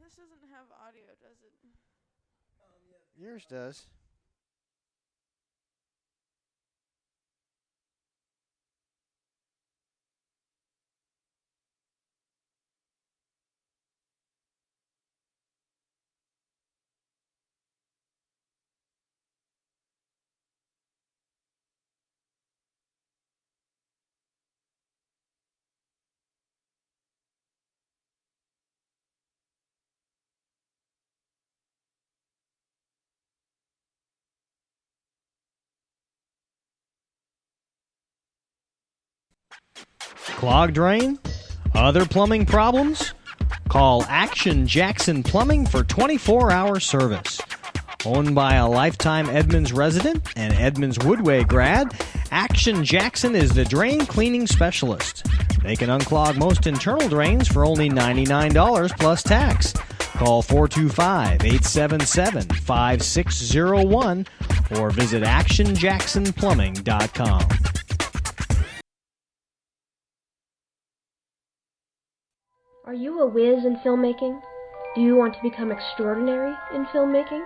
this doesn't have audio, does it? Yours does. Clogged drain? Other plumbing problems? Call Action Jackson Plumbing for 24-hour service. Owned by a lifetime Edmonds resident and Edmonds Woodway grad, Action Jackson is the drain cleaning specialist. They can unclog most internal drains for only $99 plus tax. Call 425-877-5601 or visit actionjacksonplumbing.com. Are you a whiz in filmmaking? Do you want to become extraordinary in filmmaking?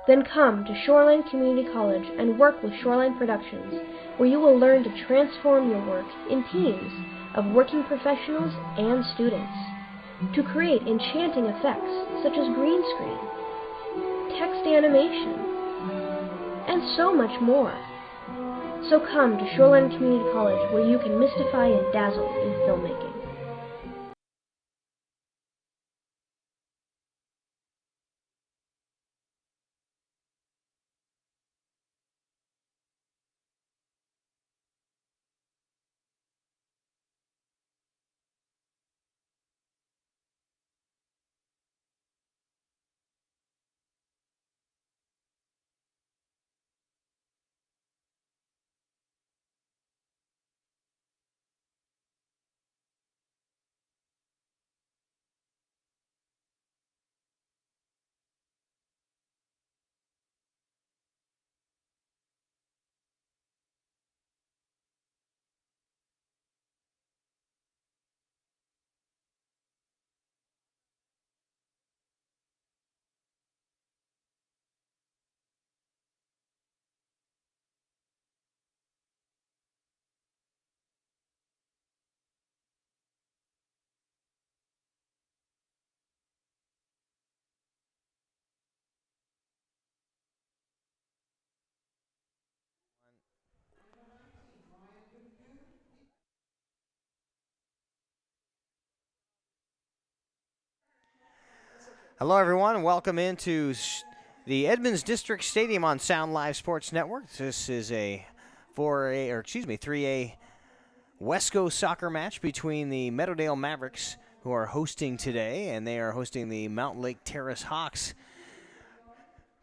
Then come to Shoreline Community College and work with Shoreline Productions, where you will learn to transform your work in teams of working professionals and students to create enchanting effects such as green screen, text animation, and so much more. So come to Shoreline Community College, where you can mystify and dazzle in filmmaking. Hello, everyone, and welcome into the Edmonds District Stadium on Sound Live Sports Network. This is a 3A Wesco soccer match between the Meadowdale Mavericks, who are hosting today, and they are hosting the Mountlake Terrace Hawks.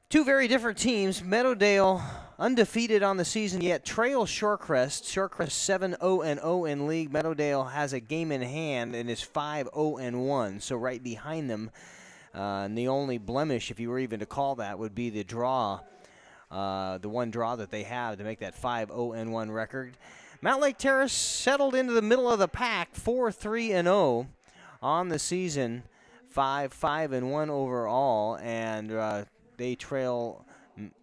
Two very different teams. Meadowdale undefeated on the season, yet trail Shorecrest. Shorecrest 7-0-0 in league. Meadowdale has a game in hand and is 5-0-1, so right behind them. And the only blemish, if you were even to call that, would be the draw, the one draw that they have to make that 5-0-1 record. Mountlake Terrace settled into the middle of the pack, 4-3-0 on the season, 5-5-1 overall, and they trail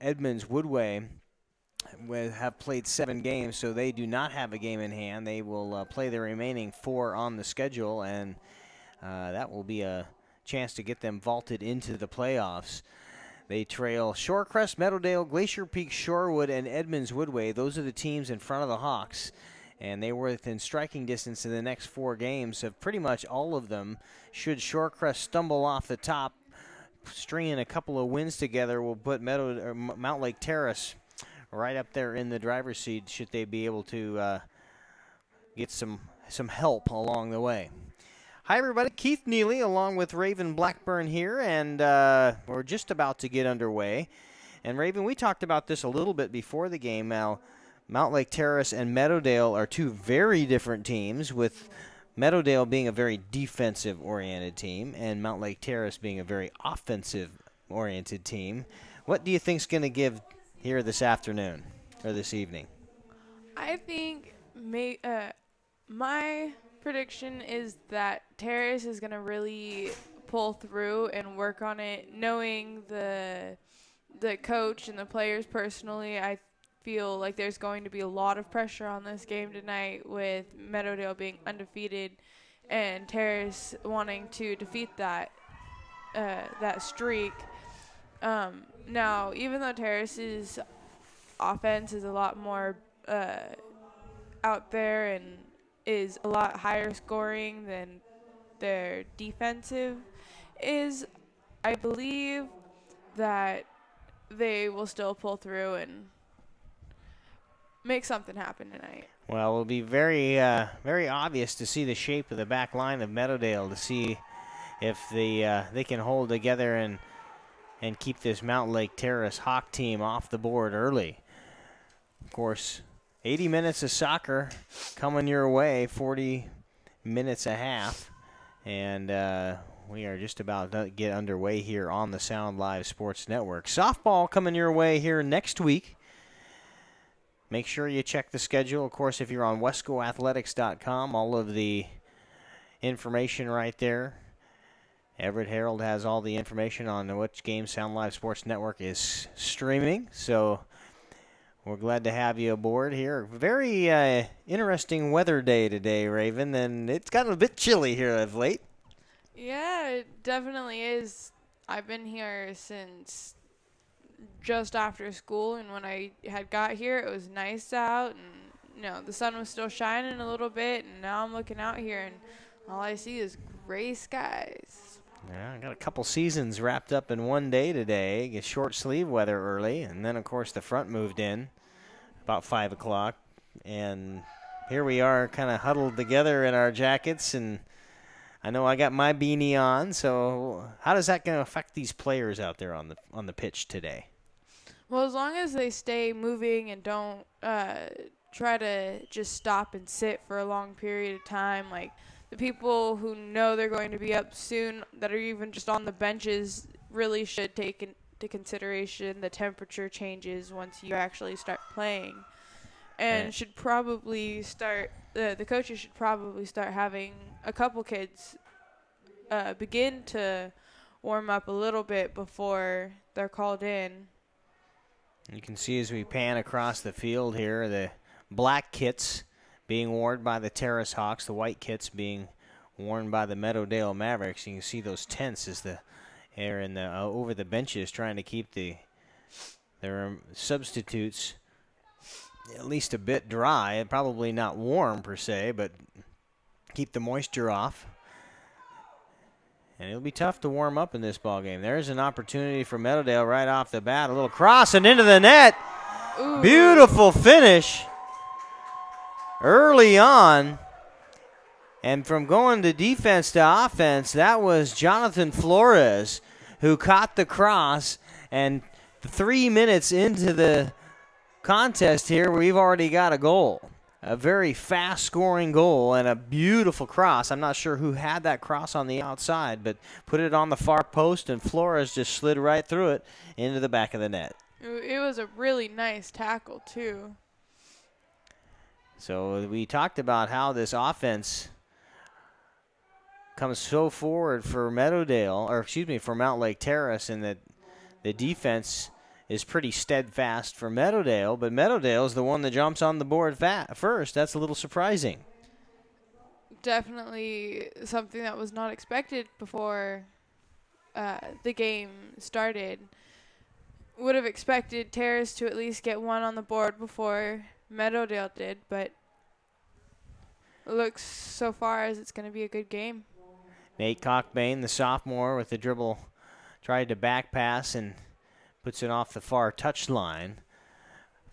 Edmonds Woodway. Have played 7 games, so they do not have a game in hand. They will play the remaining 4 on the schedule, and that will be a chance to get them vaulted into the playoffs. They trail Shorecrest, Meadowdale, Glacier Peak, Shorewood, and Edmonds Woodway. Those are the teams in front of the Hawks, and they were within striking distance in the next 4 games of pretty much all of them. Should Shorecrest stumble off the top, stringing a couple of wins together will put Mountlake Terrace right up there in the driver's seat should they be able to get some help along the way. Hi, everybody. Keith Neely along with Raven Blackburn here, and we're just about to get underway. And, Raven, we talked about this a little bit before the game. Now, Mountlake Terrace and Meadowdale are two very different teams, with Meadowdale being a very defensive-oriented team and Mountlake Terrace being a very offensive-oriented team. What do you think's going to give here this afternoon or this evening? I think my prediction is that Terrace is going to really pull through and work on it. Knowing the coach and the players personally, I feel like there's going to be a lot of pressure on this game tonight with Meadowdale being undefeated and Terrace wanting to defeat that streak. Now, even though Terrace's offense is a lot more out there and is a lot higher scoring than their defensive is, I believe that they will still pull through and make something happen tonight. Well, it will be very obvious to see the shape of the back line of Meadowdale to see if they can hold together and keep this Mountlake Terrace Hawk team off the board early. Of course, 80 minutes of soccer coming your way, 40 minutes a half, and we are just about to get underway here on the Sound Live Sports Network. Softball coming your way here next week. Make sure you check the schedule. Of course, if you're on wescoathletics.com, all of the information right there. Everett Herald has all the information on which game Sound Live Sports Network is streaming. So we're glad to have you aboard here. Very interesting weather day today, Raven, and it's gotten a bit chilly here of late. Yeah, it definitely is. I've been here since just after school, and when I had got here, it was nice out, and the sun was still shining a little bit, and now I'm looking out here, and all I see is gray skies. Yeah, I got a couple seasons wrapped up in one day today. Get short sleeve weather early, and then, of course, the front moved in about 5 o'clock, and here we are kind of huddled together in our jackets, and I know I got my beanie on, so how does that going to affect these players out there on the pitch today? Well, as long as they stay moving and don't try to just stop and sit for a long period of time, like the people who know they're going to be up soon that are even just on the benches really should take into consideration the temperature changes once you actually start playing, and should probably start the coaches should probably start having a couple kids begin to warm up a little bit before they're called in. You can see as we pan across the field here, the black kits being worn by the Terrace Hawks, the white kits being worn by the Meadowdale Mavericks. You can see those tents as they're in the over the benches trying to keep their substitutes at least a bit dry. Probably not warm per se, but keep the moisture off. And it'll be tough to warm up in this ball game. There's an opportunity for Meadowdale right off the bat. A little cross and into the net. Ooh. Beautiful finish early on. And from going to defense to offense, that was Jonathan Flores who caught the cross. And 3 minutes into the contest here, we've already got a goal. A very fast-scoring goal and a beautiful cross. I'm not sure who had that cross on the outside, but put it on the far post, and Flores just slid right through it into the back of the net. It was a really nice tackle, too. So we talked about how this offense comes so forward for for Mountlake Terrace, and that the defense is pretty steadfast for Meadowdale, but Meadowdale is the one that jumps on the board first. That's a little surprising. Definitely something that was not expected before the game started. Would have expected Terrace to at least get one on the board before Meadowdale did, but it looks so far as it's going to be a good game. Nate Cockbane, the sophomore, with the dribble, tried to back pass and puts it off the far touchline.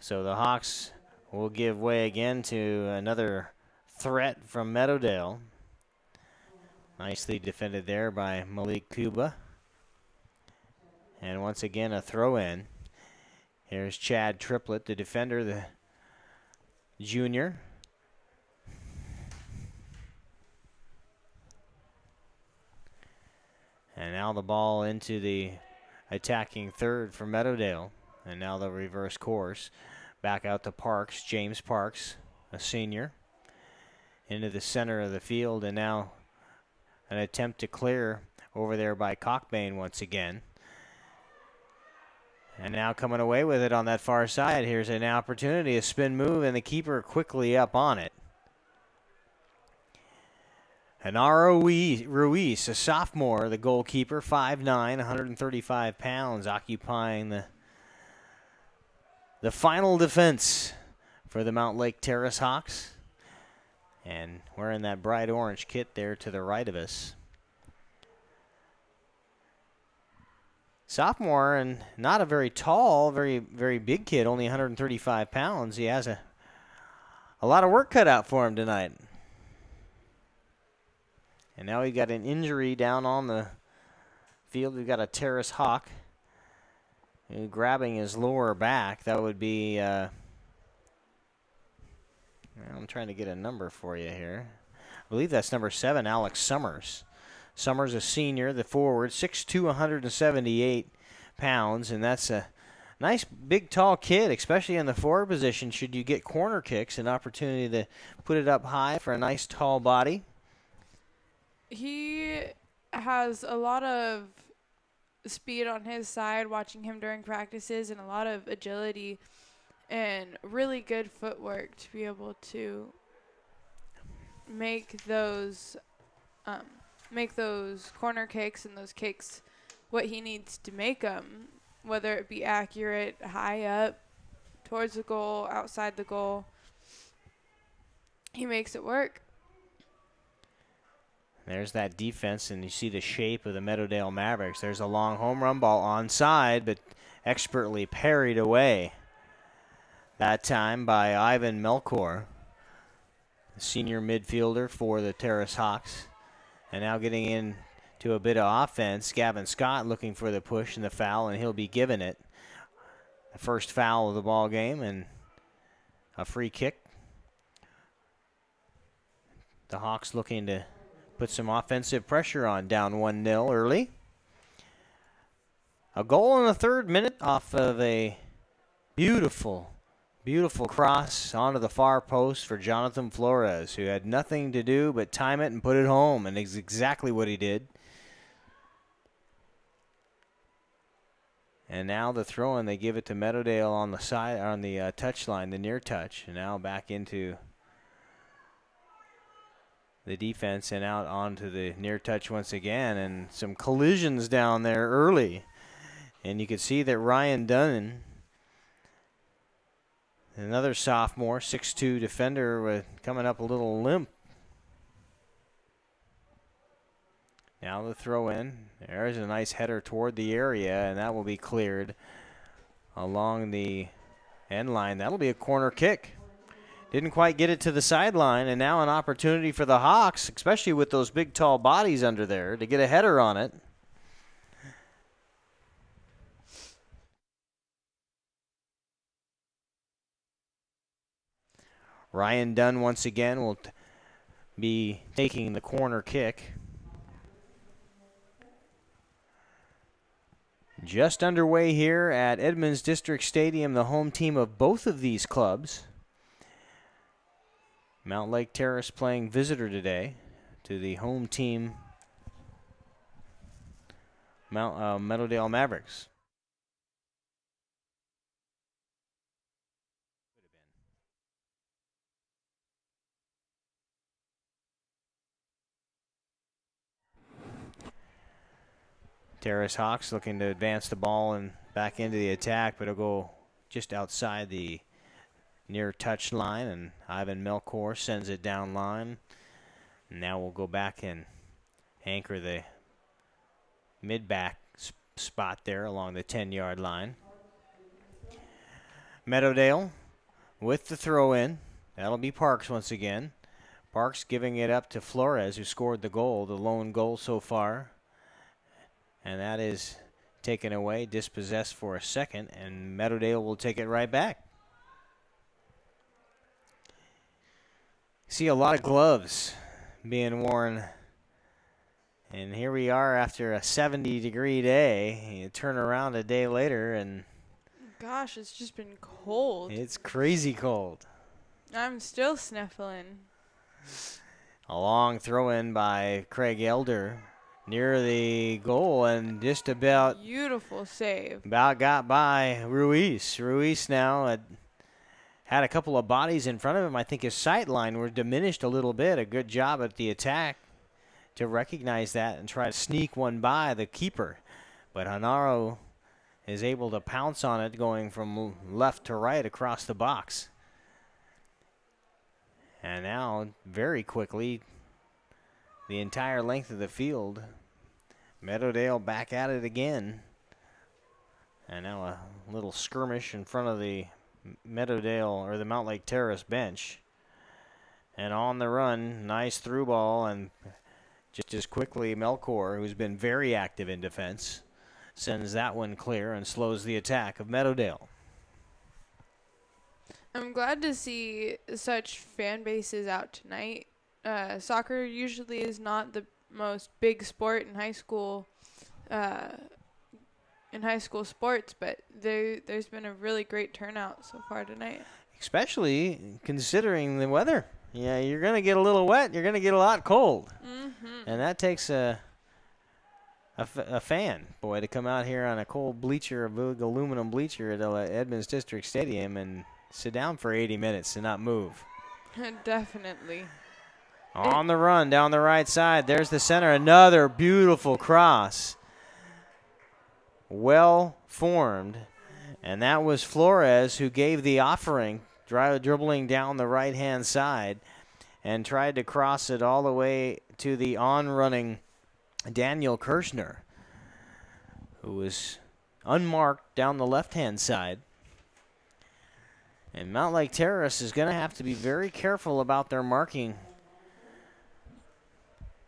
So the Hawks will give way again to another threat from Meadowdale. Nicely defended there by Malik Kuba. And once again, a throw in. Here's Chad Triplett, the defender, the junior. And now the ball into the attacking third for Meadowdale. And now the reverse course. Back out to Parks, James Parks, a senior. Into the center of the field, and now an attempt to clear over there by Cockbane once again. And now coming away with it on that far side. Here's an opportunity, a spin move, and the keeper quickly up on it. Anaro Ruiz, a sophomore, the goalkeeper, 5'9", 135 pounds, occupying the final defense for the Mountlake Terrace Hawks. And wearing that bright orange kit there to the right of us. Sophomore and not a very tall, very big kid, only 135 pounds. He has a lot of work cut out for him tonight. And now we've got an injury down on the field. We've got a Terrace Hawk grabbing his lower back. That would be, I'm trying to get a number for you here. I believe that's number 7, Alex Summers. Summers, a senior, the forward, 6'2", 178 pounds, and that's a nice, big, tall kid, especially in the forward position. Should you get corner kicks, an opportunity to put it up high for a nice, tall body. He has a lot of speed on his side, watching him during practices, and a lot of agility and really good footwork to be able to make those corner kicks and those kicks what he needs to make them, whether it be accurate, high up, towards the goal, outside the goal. He makes it work. There's that defense, and you see the shape of the Meadowdale Mavericks. There's a long home run ball onside, but expertly parried away. That time by Ivan Melkor, the senior midfielder for the Terrace Hawks. And now getting into a bit of offense, Gavin Scott looking for the push and the foul, and he'll be given it. The first foul of the ball game and a free kick. The Hawks looking to put some offensive pressure on, down 1-0 early. A goal in the 3rd minute off of a beautiful cross onto the far post for Jonathan Flores, who had nothing to do but time it and put it home, and it's exactly what he did. And now the throw-in, they give it to Meadowdale on the side, on the touch line, the near touch, and now back into the defense and out onto the near touch once again, and some collisions down there early. And you can see that Ryan Dunn, another sophomore, 6'2" defender, coming up a little limp. Now the throw in. There's a nice header toward the area, and that will be cleared along the end line. That'll be a corner kick. Didn't quite get it to the sideline, and now an opportunity for the Hawks, especially with those big, tall bodies under there, to get a header on it. Ryan Dunn once again will be taking the corner kick. Just underway here at Edmonds District Stadium, the home team of both of these clubs. Mountlake Terrace playing visitor today to the home team, Meadowdale Mavericks. Terrace Hawks looking to advance the ball and back into the attack, but it'll go just outside the near touch line, and Ivan Melkor sends it down line. Now we'll go back and anchor the mid-back spot there along the 10-yard line. Meadowdale with the throw-in. That'll be Parks once again. Parks giving it up to Flores, who scored the goal, the lone goal so far. And that is taken away, dispossessed for a second, and Meadowdale will take it right back. See a lot of gloves being worn. And here we are after a 70-degree day. You turn around a day later and... Gosh, it's just been cold. It's crazy cold. I'm still sniffling. A long throw-in by Craig Elder. near the goal and just about Beautiful save. got by Ruiz. Ruiz now had a couple of bodies in front of him. I think his sight line were diminished a little bit. A good job at the attack to recognize that and try to sneak one by the keeper. But Hanaro is able to pounce on it going from left to right across the box. And now, very quickly, the entire length of the field, Meadowdale back at it again. And now a little skirmish in front of the Meadowdale or the Mountlake Terrace bench. And on the run, nice through ball, and just quickly Melkor, who's been very active in defense, sends that one clear and slows the attack of Meadowdale. I'm glad to see such fan bases out tonight. Soccer usually is not the most big sport in high school sports, but there's been a really great turnout so far tonight. Especially considering the weather. Yeah, you're going to get a little wet. You're going to get a lot cold. Mm-hmm. And that takes a fan, boy, to come out here on a cold bleacher, a big aluminum bleacher at Edmonds District Stadium and sit down for 80 minutes and not move. Definitely. On the run down the right side. There's the center. Another beautiful cross. Well formed. And that was Flores who gave the offering, dribbling down the right-hand side and tried to cross it all the way to the on-running Daniel Kirshner, who was unmarked down the left-hand side. And Mountlake Terrace is going to have to be very careful about their marking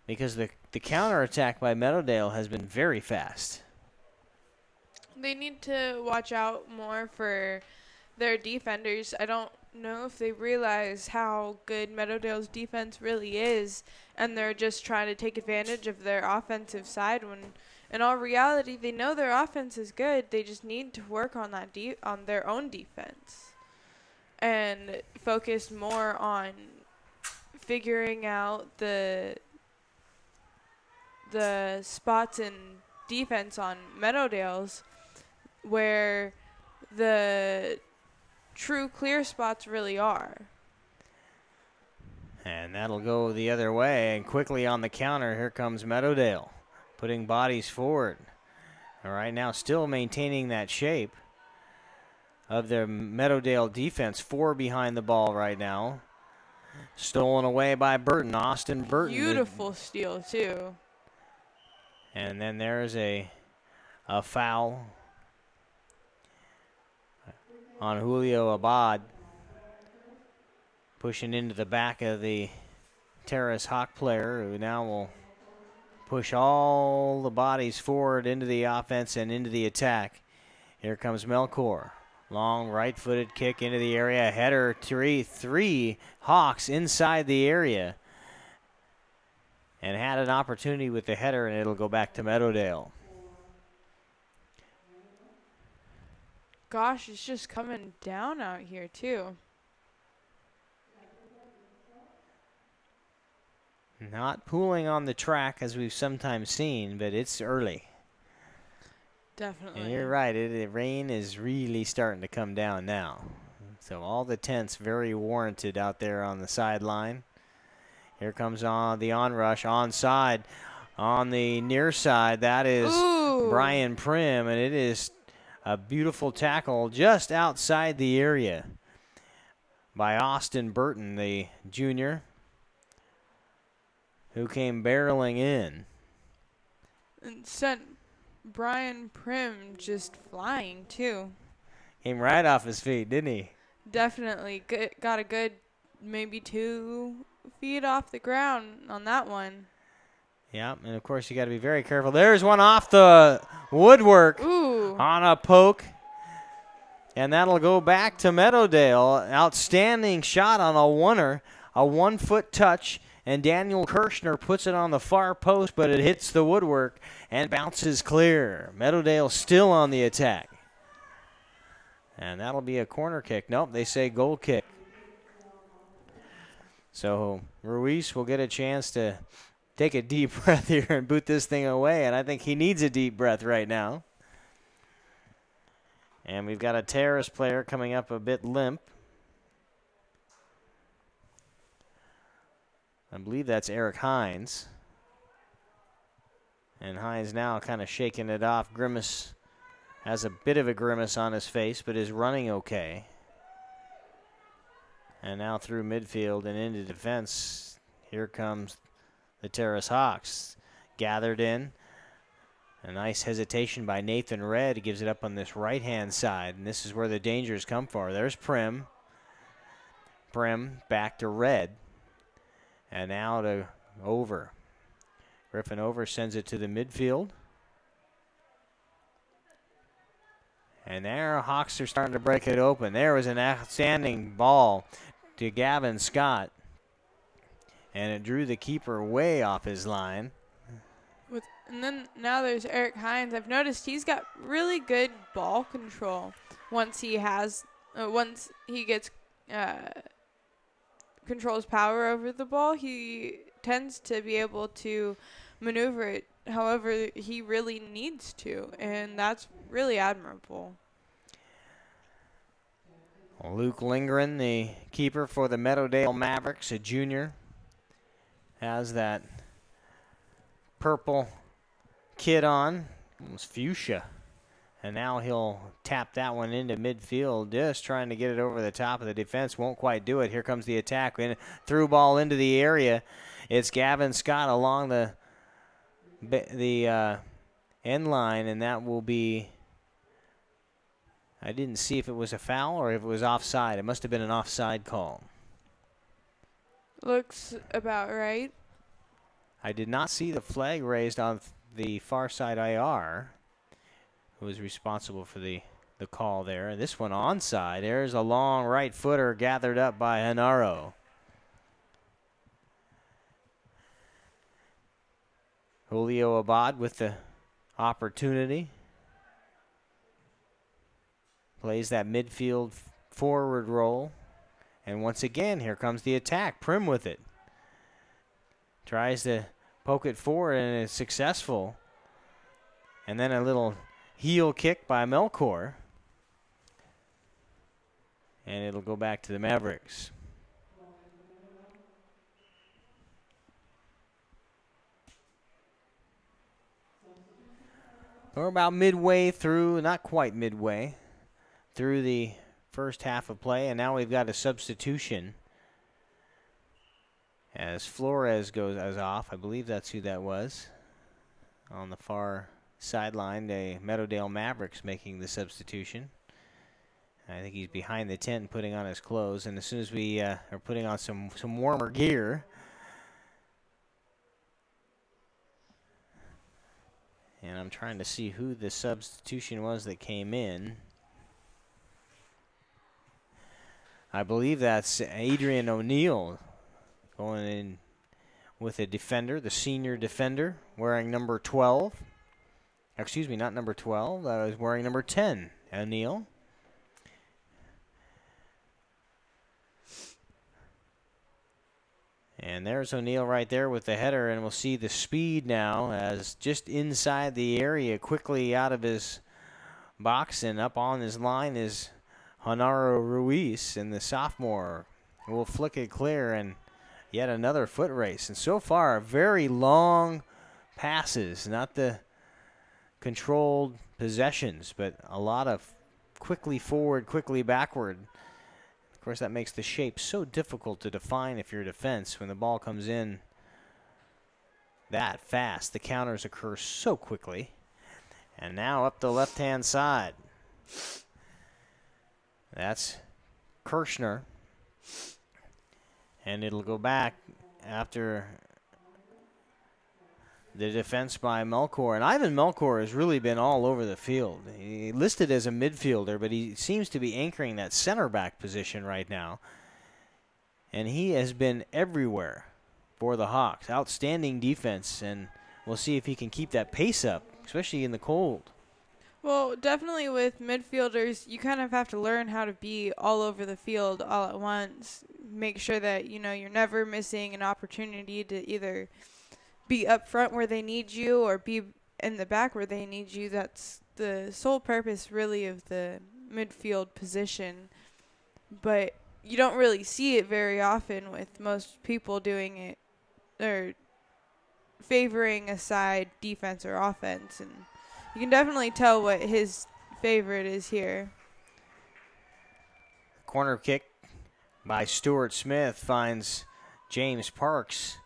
because the counterattack by Meadowdale has been very fast. They need to watch out more for their defenders. I don't know if they realize how good Meadowdale's defense really is, and they're just trying to take advantage of their offensive side when in all reality they know their offense is good. They just need to work on that on their own defense and focus more on figuring out the spots in defense on Meadowdale's where the true clear spots really are. And that'll go the other way. And quickly on the counter, here comes Meadowdale, putting bodies forward. All right, now still maintaining that shape of their Meadowdale defense. 4 behind the ball right now. Stolen away by Burton, Austin Burton. Beautiful steal, too. And then there's a foul on Julio Abad, pushing into the back of the Terrace Hawk player, who now will push all the bodies forward into the offense and into the attack. Here comes Melkor. Long right-footed kick into the area. Header, three Hawks inside the area. And had an opportunity with the header, and it'll go back to Meadowdale. Gosh, it's just coming down out here, too. Not pooling on the track as we've sometimes seen, but it's early. Definitely. And you're right, the rain is really starting to come down now. So all the tents very warranted out there on the sideline. Here comes the onrush, onside. On the near side, that is Brian Prim, and it is a beautiful tackle just outside the area by Austin Burton, the junior, who came barreling in. And sent Brian Prim just flying, too. Came right off his feet, didn't he? Definitely. Got a good maybe 2 feet off the ground on that one. Yeah, and of course you got to be very careful. There's one off the woodwork on a poke. And that'll go back to Meadowdale. Outstanding shot on a oneer, a 1-foot touch. And Daniel Kirshner puts it on the far post, but it hits the woodwork and bounces clear. Meadowdale still on the attack. And that'll be a corner kick. Nope, they say goal kick. So Ruiz will get a chance to take a deep breath here and boot this thing away, and I think he needs a deep breath right now. And we've got a Terrace player coming up a bit limp. I believe that's Eric Hines. And Hines now kind of shaking it off. Grimace has a bit of a grimace on his face, but is running okay. And now through midfield and into defense, here comes the Terrace Hawks. Gathered in. A nice hesitation by Nathan Red. He gives it up on this right-hand side, and this is where the dangers come for. There's Prim. Prim back to Red. And now to Over. Griffin Over sends it to the midfield. And there, Hawks are starting to break it open. There was an outstanding ball to Gavin Scott. And it drew the keeper way off his line. And then now there's Eric Hines. I've noticed he's got really good ball control once he gets controls power over the ball. He tends to be able to maneuver it however he really needs to, and that's really admirable. Luke Lindgren, the keeper for the Meadowdale Mavericks, a junior, has that purple kit on, almost fuchsia. And now he'll tap that one into midfield, just trying to get it over the top of the defense. Won't quite do it. Here comes the attack. And through ball into the area. It's Gavin Scott along the end line, and that will be, I didn't see if it was a foul or if it was offside. It must have been an offside call. Looks about right. I did not see the flag raised on the far side IR, who was responsible for the call there. And this one onside. There's a long right footer gathered up by Hanaro. Julio Abad with the opportunity. Plays that midfield forward role. And once again, here comes the attack. Prim with it. Tries to poke it forward and is successful. And then a little heel kick by Melkor. And it'll go back to the Mavericks. We're about midway through, not quite midway, through the first half of play. And now we've got a substitution as Flores goes off. I believe that's who that was. On the far sideline, the Meadowdale Mavericks making the substitution. I think he's behind the tent putting on his clothes. And as soon as we are putting on some warmer gear, and I'm trying to see who the substitution was that came in. I believe that's Adrian O'Neill going in with a defender, the senior defender, wearing number 12. Excuse me, not number 12. I was wearing number 10, O'Neill. And there's O'Neill right there with the header, and we'll see the speed now as just inside the area, quickly out of his box and up on his line is Hanaro Ruiz, and the sophomore will flick it clear, and yet another foot race. And so far, very long passes, not the controlled possessions, but a lot of quickly forward, quickly backward. Of course, that makes the shape so difficult to define if you're defense when the ball comes in that fast. The counters occur so quickly. And now up the left-hand side. That's Kirshner. And it'll go back after the defense by Melkor. And Ivan Melkor has really been all over the field. He listed as a midfielder, but he seems to be anchoring that center back position right now. And he has been everywhere for the Hawks. Outstanding defense, and we'll see if he can keep that pace up, especially in the cold. Well, definitely with midfielders, you kind of have to learn how to be all over the field all at once. Make sure that, you're never missing an opportunity to either be up front where they need you or be in the back where they need you. That's the sole purpose really of the midfield position. But you don't really see it very often with most people doing it or favoring a side defense or offense. And you can definitely tell what his favorite is here. Corner kick by Stuart Smith finds James Parks.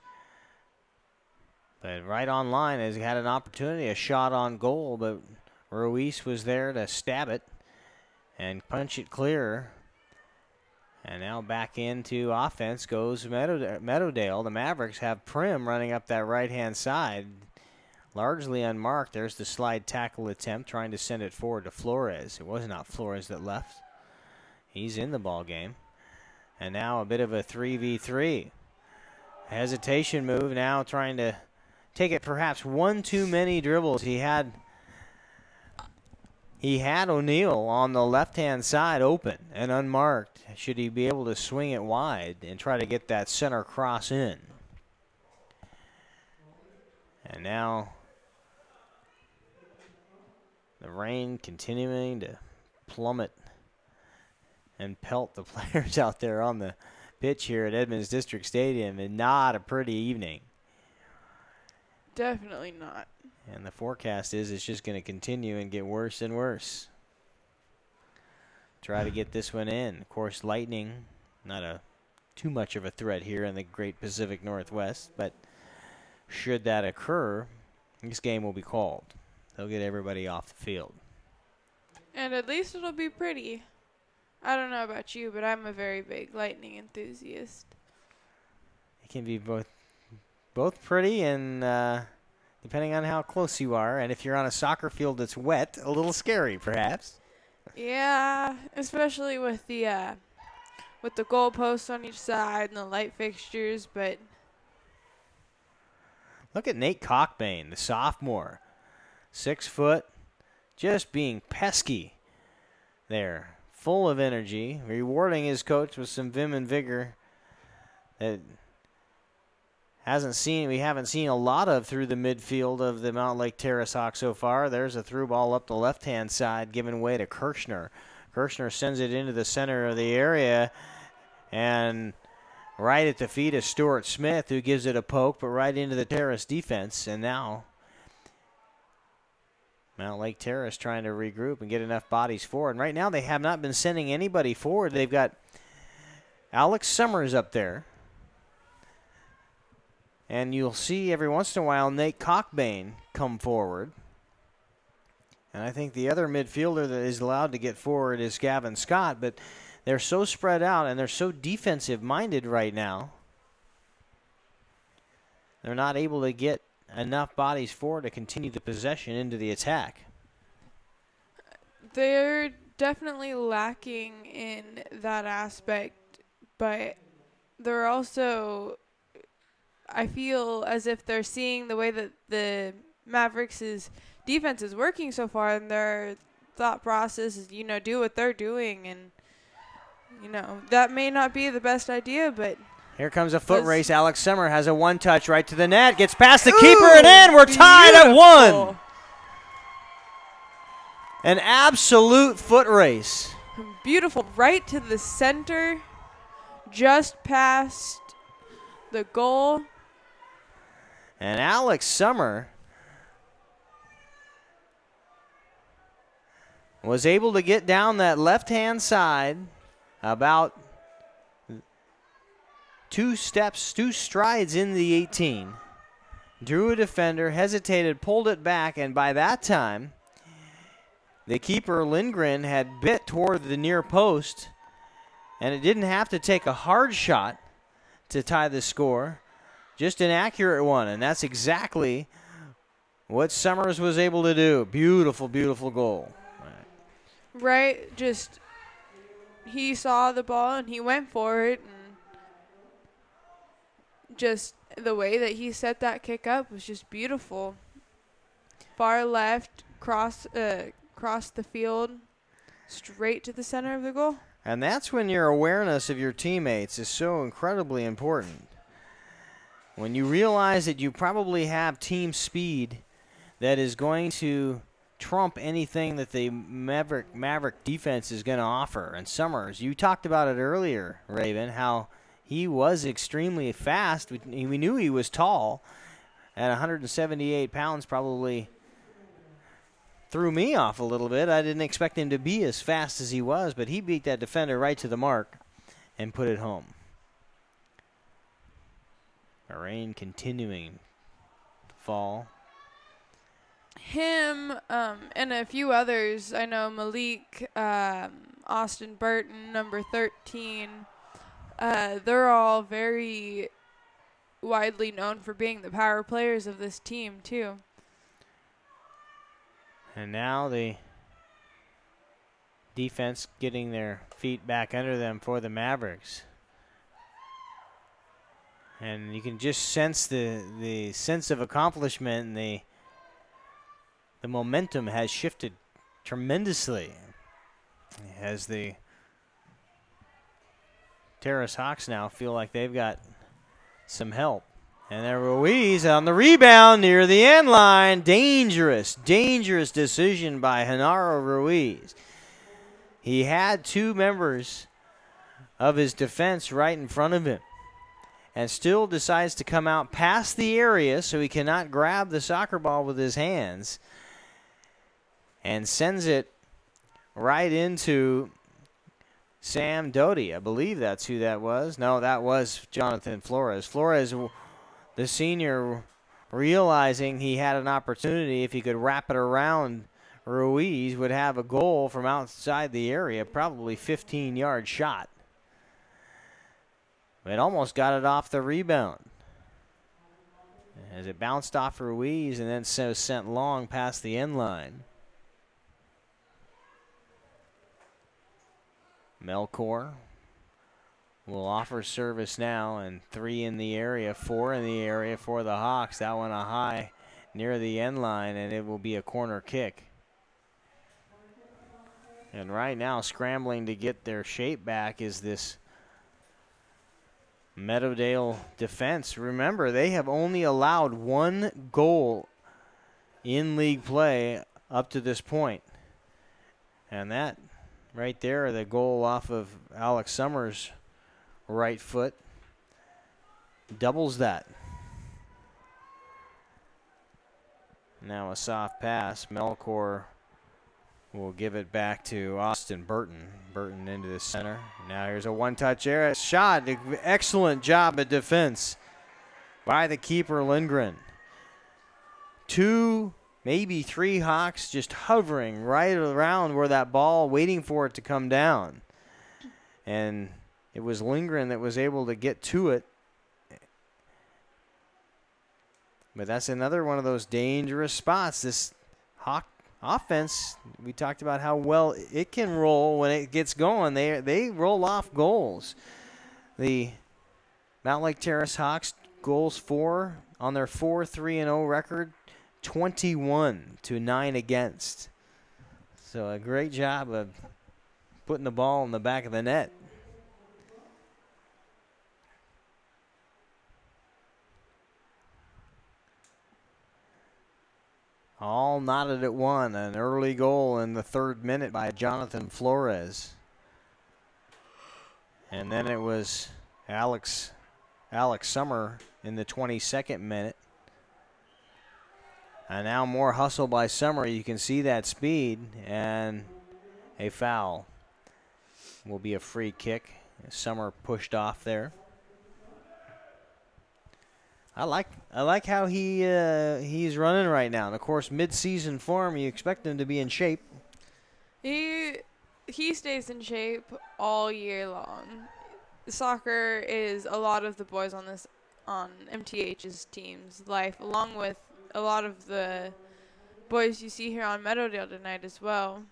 But right on line has had an opportunity, a shot on goal, but Ruiz was there to stab it and punch it clear. And now back into offense goes Meadowdale. The Mavericks have Prim running up that right-hand side, largely unmarked. There's the slide tackle attempt, trying to send it forward to Flores. It was not Flores that left. He's in the ball game. And now a bit of a 3v3. Hesitation move now, trying to take it perhaps one too many dribbles. He had O'Neal on the left-hand side open and unmarked. Should he be able to swing it wide and try to get that center cross in? And now the rain continuing to plummet and pelt the players out there on the pitch here at Edmonds District Stadium, and not a pretty evening. Definitely not. And the forecast is it's just going to continue and get worse and worse. Try to get this one in. Of course, lightning, not too much of a threat here in the Great Pacific Northwest, but should that occur, this game will be called. They'll get everybody off the field. And at least it'll be pretty. I don't know about you, but I'm a very big lightning enthusiast. It can be both pretty and, depending on how close you are, and if you're on a soccer field that's wet, a little scary, perhaps. Yeah, especially with the goalposts on each side and the light fixtures, but look at Nate Cockbane, the sophomore. 6 foot, just being pesky there. Full of energy, rewarding his coach with some vim and vigor that we haven't seen a lot of through the midfield of the Mountlake Terrace Hawks so far. There's a through ball up the left-hand side, giving way to Kirshner. Kirshner sends it into the center of the area, and right at the feet of Stuart Smith, who gives it a poke, but right into the Terrace defense. And now Mountlake Terrace trying to regroup and get enough bodies forward. And right now they have not been sending anybody forward. They've got Alex Summers up there. And you'll see every once in a while Nate Cockbane come forward. And I think the other midfielder that is allowed to get forward is Gavin Scott. But they're so spread out and they're so defensive-minded right now. They're not able to get enough bodies forward to continue the possession into the attack. They're definitely lacking in that aspect, but they're also, I feel as if they're seeing the way that the Mavericks' defense is working so far, and their thought process is, do what they're doing, and, that may not be the best idea, but here comes a foot race. Alex Summer has a one-touch right to the net. Gets past the keeper and in. We're tied at 1. An absolute foot race. Beautiful. Right to the center. Just past the goal. And Alex Summer was able to get down that left-hand side about 2 strides in the 18. Drew a defender, hesitated, pulled it back, and by that time, the keeper, Lindgren, had bit toward the near post, and it didn't have to take a hard shot to tie the score, just an accurate one, and that's exactly what Summers was able to do. Beautiful, beautiful goal. Right, just he saw the ball and he went for it, and just the way that he set that kick up was just beautiful. Far left, cross the field, straight to the center of the goal. And that's when your awareness of your teammates is so incredibly important. when you realize that you probably have team speed that is going to trump anything that the Maverick defense is going to offer. And Summers, you talked about it earlier, Raven, how he was extremely fast. We knew he was tall. At 178 pounds, probably threw me off a little bit. I didn't expect him to be as fast as he was, but he beat that defender right to the mark and put it home. The rain continuing to fall. Him and a few others. I know Malik, Austin Burton, number 13. They're all very widely known for being the power players of this team, too. And now the defense getting their feet back under them for the Mavericks. And you can just sense the sense of accomplishment, and the momentum has shifted tremendously as the Terrace Hawks now feel like they've got some help. And there Ruiz on the rebound near the end line. Dangerous decision by Genaro Ruiz. He had two members of his defense right in front of him and still decides to come out past the area so he cannot grab the soccer ball with his hands and sends it right into Sam Doty. I believe that's who that was. No, that was Jonathan Flores. Flores, the senior, realizing he had an opportunity, if he could wrap it around Ruiz, would have a goal from outside the area, probably 15-yard shot. It almost got it off the rebound as it bounced off Ruiz and then was sent long past the end line. Melkor will offer service now, and 3 in the area, 4 in the area for the Hawks. That one a high near the end line, and it will be a corner kick. And right now, scrambling to get their shape back is this Meadowdale defense. Remember, they have only allowed 1 goal in league play up to this point. And that right there, the goal off of Alex Summers' right foot, doubles that. Now a soft pass. Melkor will give it back to Austin Burton. Burton into the center. Now here's a one-touch area shot. Excellent job at defense by the keeper, Lindgren. 2, maybe 3 Hawks just hovering right around where that ball, waiting for it to come down. And it was Lindgren that was able to get to it. But that's another one of those dangerous spots. This Hawk offense, we talked about how well it can roll when it gets going. They roll off goals. The Mountlake Terrace Hawks, goals 4 on their 4-3-0 record, 21-9 against. So a great job of putting the ball in the back of the net. All knotted at 1. An early goal in the 3rd minute by Jonathan Flores. And then it was Alex Summer in the 22nd minute. And now more hustle by Summer. You can see that speed. And a foul. Will be a free kick. Summer pushed off there. I like how he's running right now. And of course, mid-season form, you expect him to be in shape. He stays in shape all year long. Soccer is a lot of the boys on MTH's team's life, along with a lot of the boys you see here on Meadowdale tonight as well.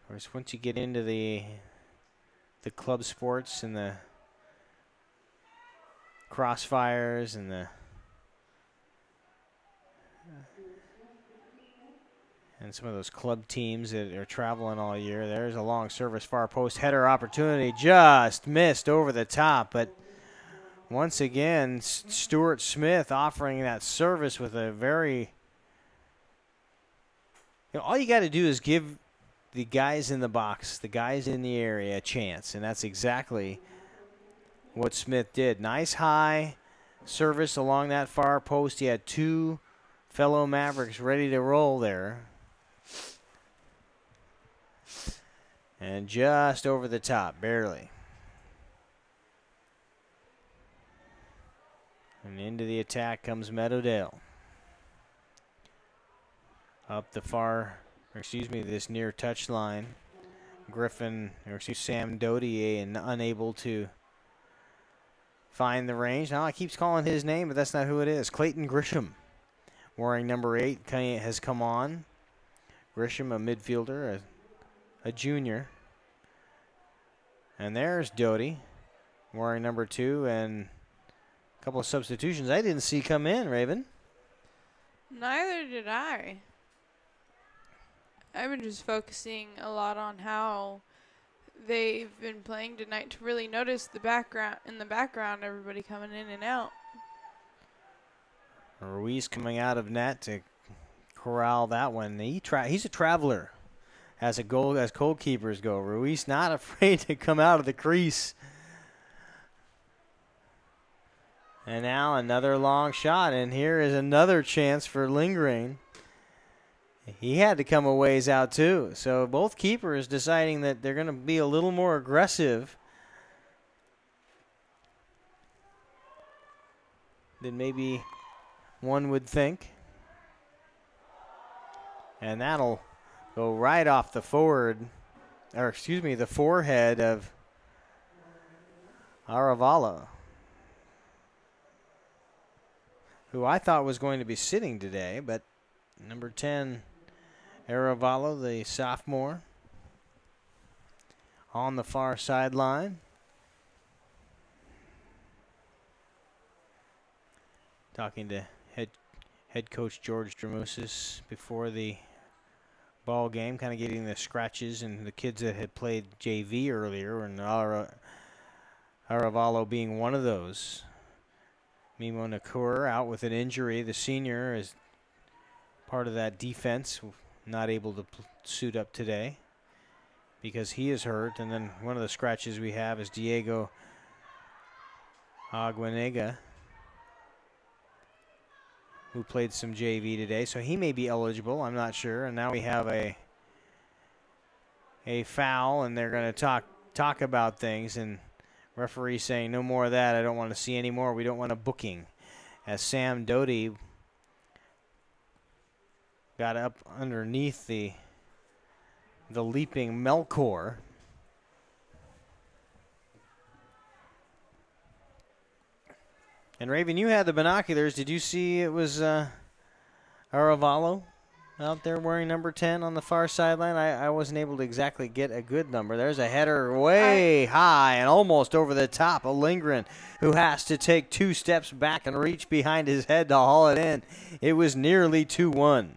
Of course, once you get into the club sports and the crossfires and some of those club teams that are traveling all year, there's a long service far post header opportunity, just missed over the top, but once again, Stuart Smith offering that service with a very... all you got to do is give the guys in the box, the guys in the area, a chance, and that's exactly what Smith did. Nice high service along that far post. He had two fellow Mavericks ready to roll there. And just over the top, barely. And into the attack comes Meadowdale. Up the this near touch line. Sam Doty unable to find the range. Now I keeps calling his name, but that's not who it is. Clayton Grisham, wearing number 8, has come on. Grisham, a midfielder, a junior. And there's Doty, wearing number 2, and a couple of substitutions I didn't see come in, Raven. Neither did I. I've been just focusing a lot on how they've been playing tonight to really notice the background, everybody coming in and out. Ruiz coming out of net to corral that one. He's a traveler as goalkeepers go. Ruiz not afraid to come out of the crease. And now another long shot, and here is another chance for Lindgren. He had to come a ways out too. So both keepers deciding that they're going to be a little more aggressive than maybe one would think. And that'll go right off the forehead of Aravala, who I thought was going to be sitting today, but number 10, Aravala, the sophomore, on the far sideline. Talking to head coach George Dramosis before the ball game, kind of getting the scratches and the kids that had played JV earlier, and Aravalo being one of those. Mimo Nakur out with an injury. The senior is part of that defense, not able to suit up today because he is hurt. And then one of the scratches we have is Diego Aguinega, who played some JV today, so he may be eligible. I'm not sure. And now we have a foul, and they're going to talk about things, and referee saying no more of that. I don't want to see any more. We don't want a booking. As Sam Doty got up underneath the leaping Melkor. And Raven, you had the binoculars. Did you see it was Aravalo out there wearing number 10 on the far sideline? I wasn't able to exactly get a good number. There's a header way high and almost over the top of Lindgren, who has to take 2 steps back and reach behind his head to haul it in. It was nearly 2-1.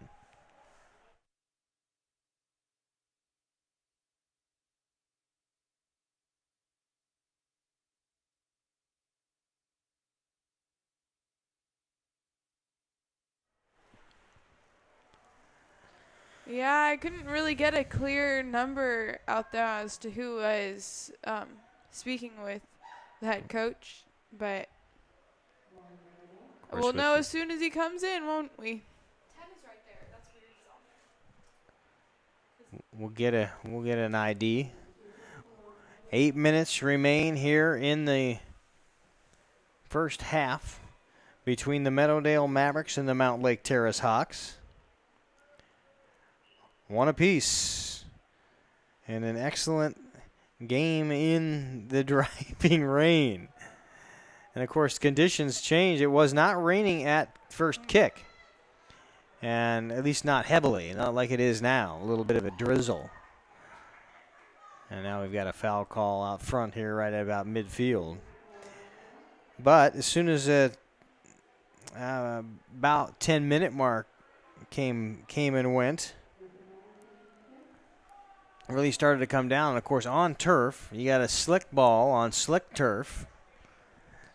Yeah, I couldn't really get a clear number out there as to who was speaking with the head coach, but we'll know as soon as he comes in, won't we? 10 is right there. That's what it is on there. We'll get an ID. 8 minutes remain here in the first half between the Meadowdale Mavericks and the Mountlake Terrace Hawks. 1 apiece. And an excellent game in the driving rain. And, of course, conditions changed. It was not raining at first kick. And at least not heavily, not like it is now. A little bit of a drizzle. And now we've got a foul call out front here right at about midfield. But as soon as about 10-minute mark came and went, really started to come down. Of course, on turf, you got a slick ball on slick turf.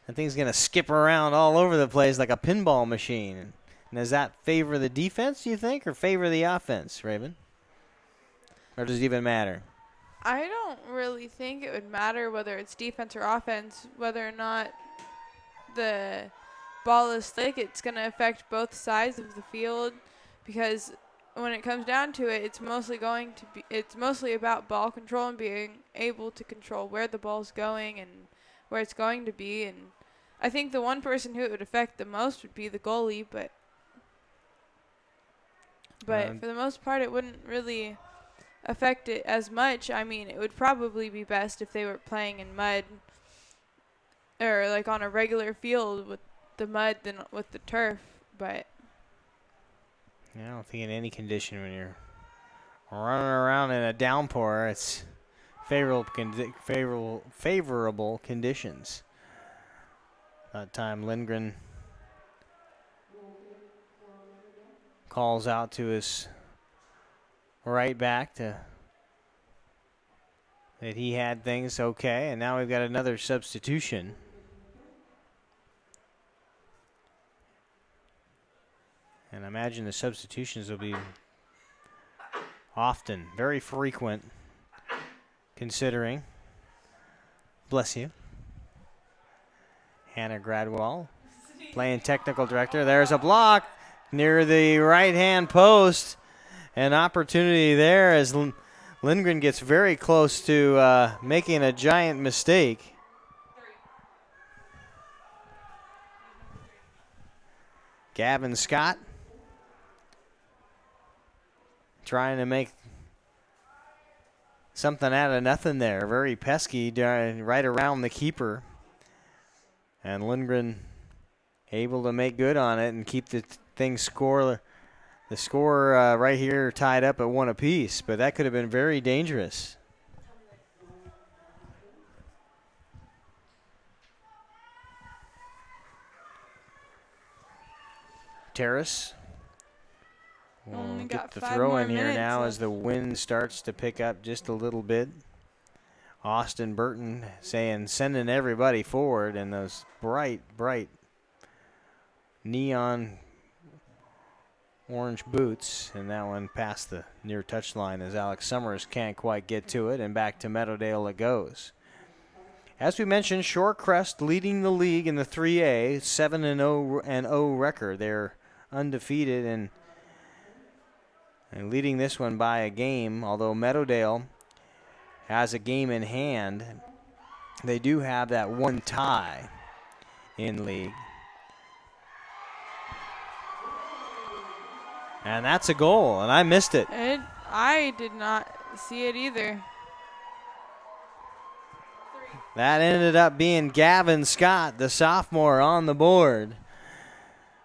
That thing's going to skip around all over the place like a pinball machine. And does that favor the defense, do you think, or favor the offense, Raven? Or does it even matter? I don't really think it would matter whether it's defense or offense, whether or not the ball is thick. It's going to affect both sides of the field, because when it comes down to it, it's mostly about ball control and being able to control where the ball's going and where it's going to be. And I think the one person who it would affect the most would be the goalie, but for the most part, it wouldn't really affect it as much. I mean, it would probably be best if they were playing in mud or like on a regular field with the mud than with the turf, but I don't think in any condition when you're running around in a downpour, it's favorable conditions. That time Lindgren calls out to his right back that he had things okay, and now we've got another substitution. And I imagine the substitutions will be often, very frequent, considering. Bless you. Hannah Gradwell playing technical director. There's a block near the right-hand post. An opportunity there as Lindgren gets very close to making a giant mistake. Gavin Scott trying to make something out of nothing there. Very pesky right around the keeper. And Lindgren able to make good on it and keep the thing score right here tied up at 1 apiece. But that could have been very dangerous. Terrace will get the throw in here now as the wind starts to pick up just a little bit. Austin Burton sending everybody forward, and those bright neon orange boots, and that one past the near touchline as Alex Summers can't quite get to it, and back to Meadowdale it goes. As we mentioned, Shorecrest leading the league in the 3A, 7-0 record. They're undefeated and leading this one by a game, although Meadowdale has a game in hand. They do have that one tie in league. And that's a goal, and I missed it. I did not see it either. That ended up being Gavin Scott, the sophomore, on the board.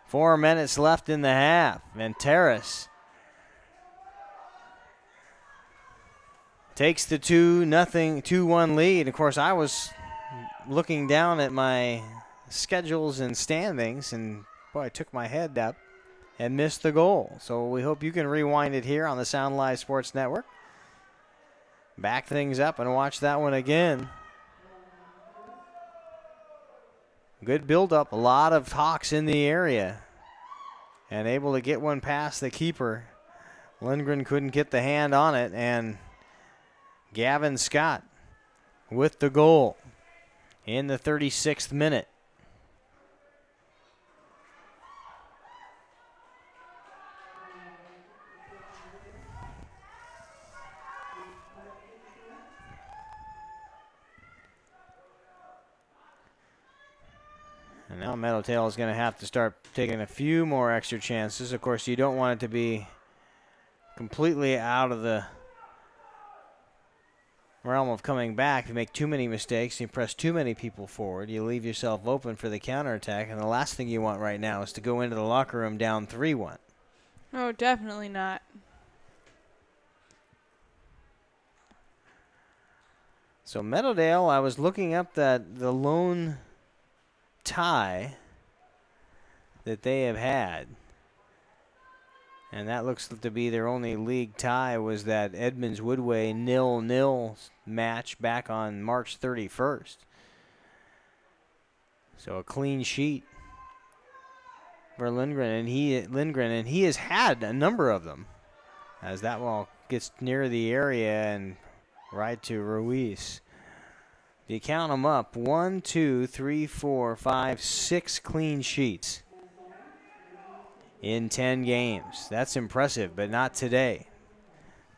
4 minutes left in the half, and Terrace takes the 2-1 lead. Of course, I was looking down at my schedules and standings, and boy, I took my head up and missed the goal. So we hope you can rewind it here on the Sound Live Sports Network. Back things up and watch that one again. Good build-up, a lot of Hawks in the area, and able to get one past the keeper. Lindgren couldn't get the hand on it, and Gavin Scott with the goal in the 36th minute. And now Meadowdale is going to have to start taking a few more extra chances. Of course, you don't want it to be completely out of the realm of coming back. If you make too many mistakes, you press too many people forward, you leave yourself open for the counterattack. And the last thing you want right now is to go into the locker room down 3-1. Oh, definitely not. So Meadowdale, I was looking up the lone tie that they have had, and that looks to be their only league tie, was that Edmonds Woodway 0-0 match back on March 31st. So a clean sheet for Lindgren, and he has had a number of them as that ball gets near the area and right to Ruiz. If you count them up, 1, 2, 3, 4, 5, 6 clean sheets in 10 games. That's impressive, but not today.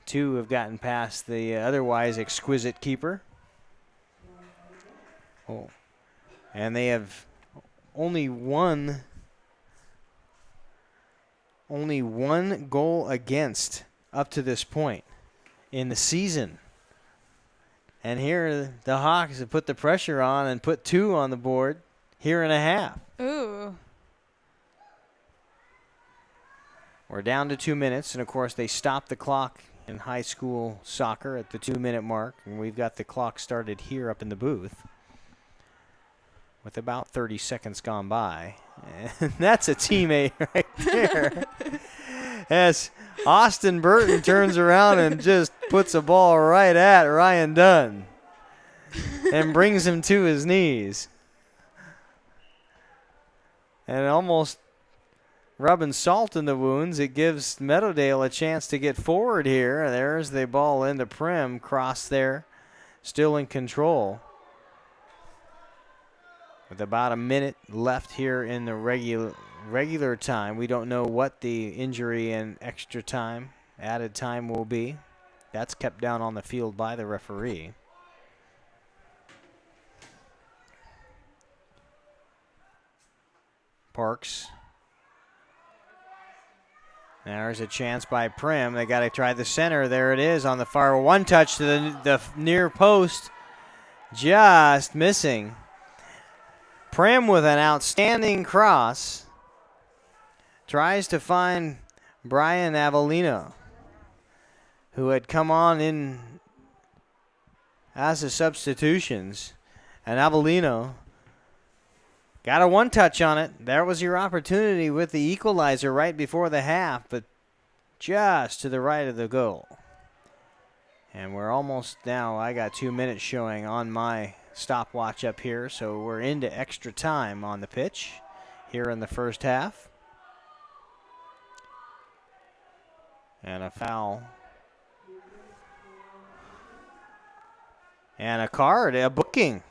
2 have gotten past the otherwise exquisite keeper. Oh, and they have only one goal against up to this point in the season. And here the Hawks have put the pressure on and put 2 on the board here in a half. Ooh. We're down to 2 minutes, and of course they stop the clock in high school soccer at the 2-minute mark, and we've got the clock started here up in the booth with about 30 seconds gone by. And that's a teammate right there. As Austin Burton turns around and just puts a ball right at Ryan Dunn and brings him to his knees. And almost rubbing salt in the wounds, it gives Meadowdale a chance to get forward here. There's the ball into Prim, cross there, still in control. With about a minute left here in the regular time. We don't know what the injury and extra time, added time will be. That's kept down on the field by the referee. Parks. There's a chance by Prim. They got to try the center. There it is on the far one touch to the near post. Just missing. Prim with an outstanding cross. Tries to find Brian Avellino, who had come on in as a substitutions. And Avellino got a one touch on it. There was your opportunity with the equalizer right before the half, but just to the right of the goal. And we're almost now, I got 2 minutes showing on my stopwatch up here, so we're into extra time on the pitch here in the first half. And a foul. And a card, a booking.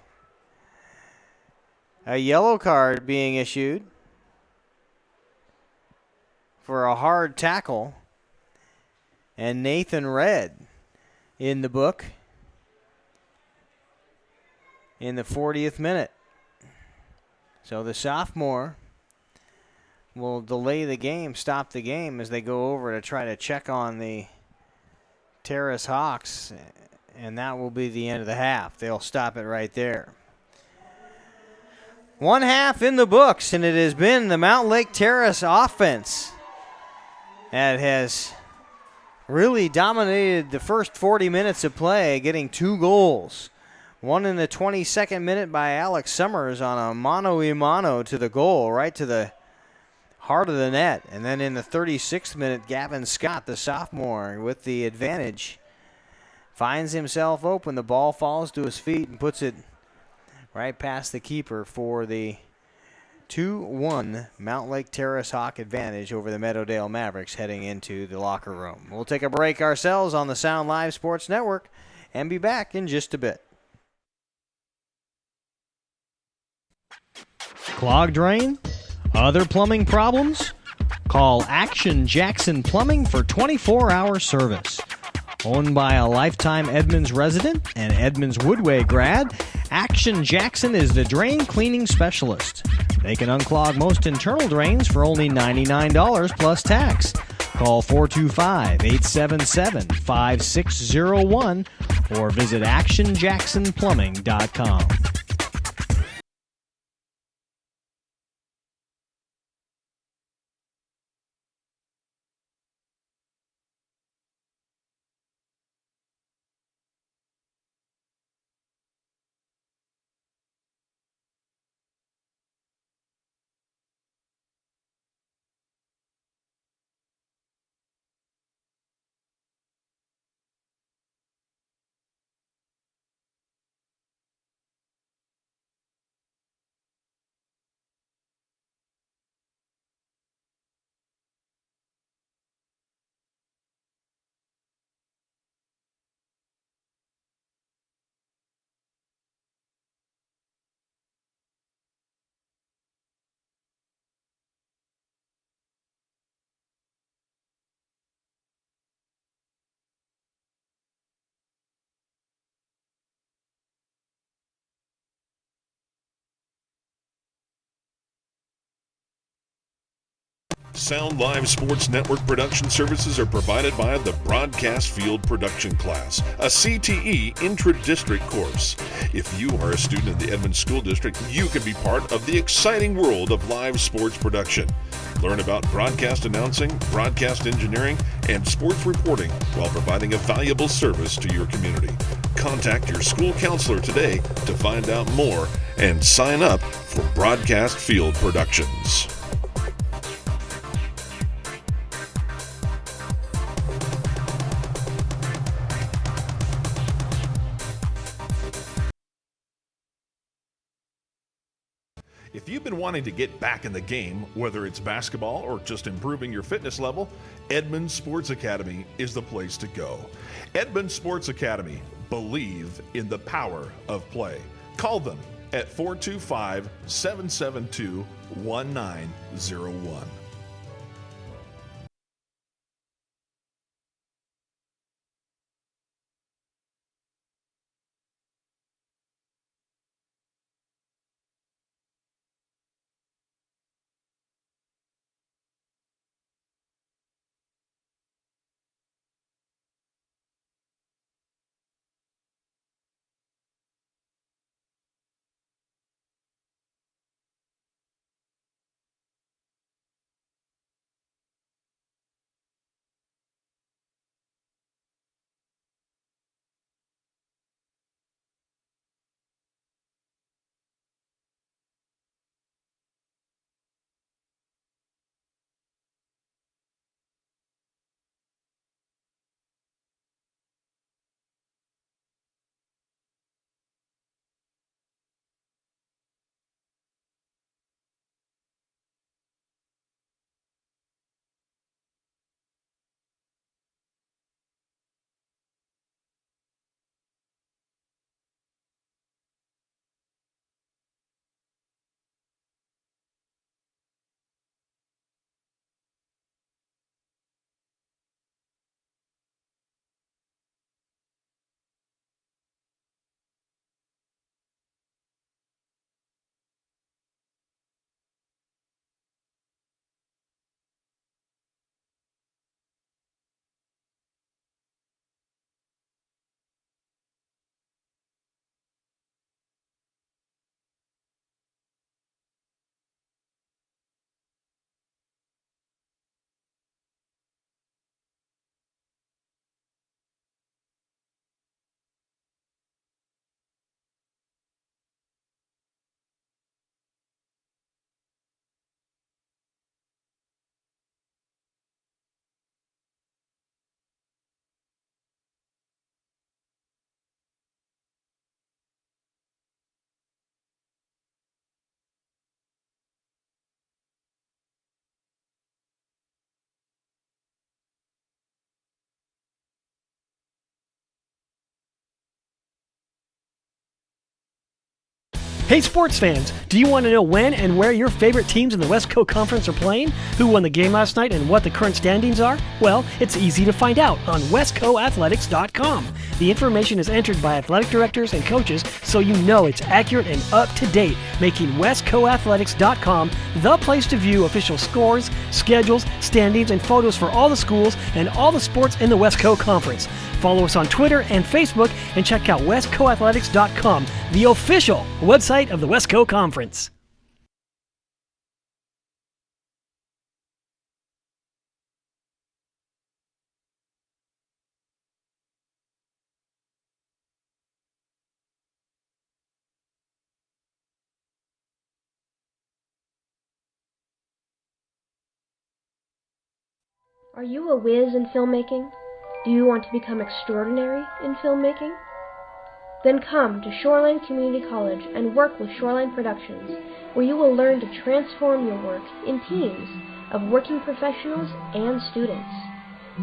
A yellow card being issued for a hard tackle. And Nathan Red in the book in the 40th minute. So the sophomore will delay the game, stop the game as they go over to try to check on the Terrace Hawks, and that will be the end of the half. They'll stop it right there. One half in the books, and it has been the Mountlake Terrace offense that has really dominated the first 40 minutes of play, getting 2 goals. One in the 22nd minute by Alex Summers on a mano-a-mano to the goal, right to the heart of the net. And then in the 36th minute, Gavin Scott, the sophomore, with the advantage, finds himself open. The ball falls to his feet and puts it right past the keeper for the 2-1 Mountlake Terrace Hawk advantage over the Meadowdale Mavericks heading into the locker room. We'll take a break ourselves on the Sound Live Sports Network and be back in just a bit. Clogged drain? Other plumbing problems? Call Action Jackson Plumbing for 24-hour service. Owned by a lifetime Edmonds resident and Edmonds Woodway grad, Action Jackson is the drain cleaning specialist. They can unclog most internal drains for only $99 plus tax. Call 425-877-5601 or visit actionjacksonplumbing.com. Sound Live Sports Network production services are provided by the Broadcast Field Production Class, a CTE intra-district course. If you are a student in the Edmonds School District, you can be part of the exciting world of live sports production. Learn about broadcast announcing, broadcast engineering, and sports reporting while providing a valuable service to your community. Contact your school counselor today to find out more and sign up for Broadcast Field Productions. If you've been wanting to get back in the game, whether it's basketball or just improving your fitness level, Edmonds Sports Academy is the place to go. Edmonds Sports Academy, believe in the power of play. Call them at 425-772-1901. Hey sports fans, do you want to know when and where your favorite teams in the Westco Conference are playing? Who won the game last night and what the current standings are? Well, it's easy to find out on westcoathletics.com. The information is entered by athletic directors and coaches so you know it's accurate and up to date, making westcoathletics.com the place to view official scores, schedules, standings, and photos for all the schools and all the sports in the Westco Conference. Follow us on Twitter and Facebook and check out westcoathletics.com, the official website of the Westco Conference. Are you a whiz in filmmaking? Do you want to become extraordinary in filmmaking? Then come to Shoreline Community College and work with Shoreline Productions, where you will learn to transform your work in teams of working professionals and students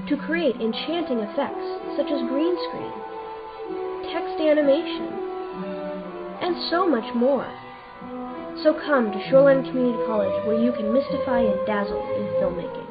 to create enchanting effects such as green screen, text animation, and so much more. So come to Shoreline Community College, where you can mystify and dazzle in filmmaking.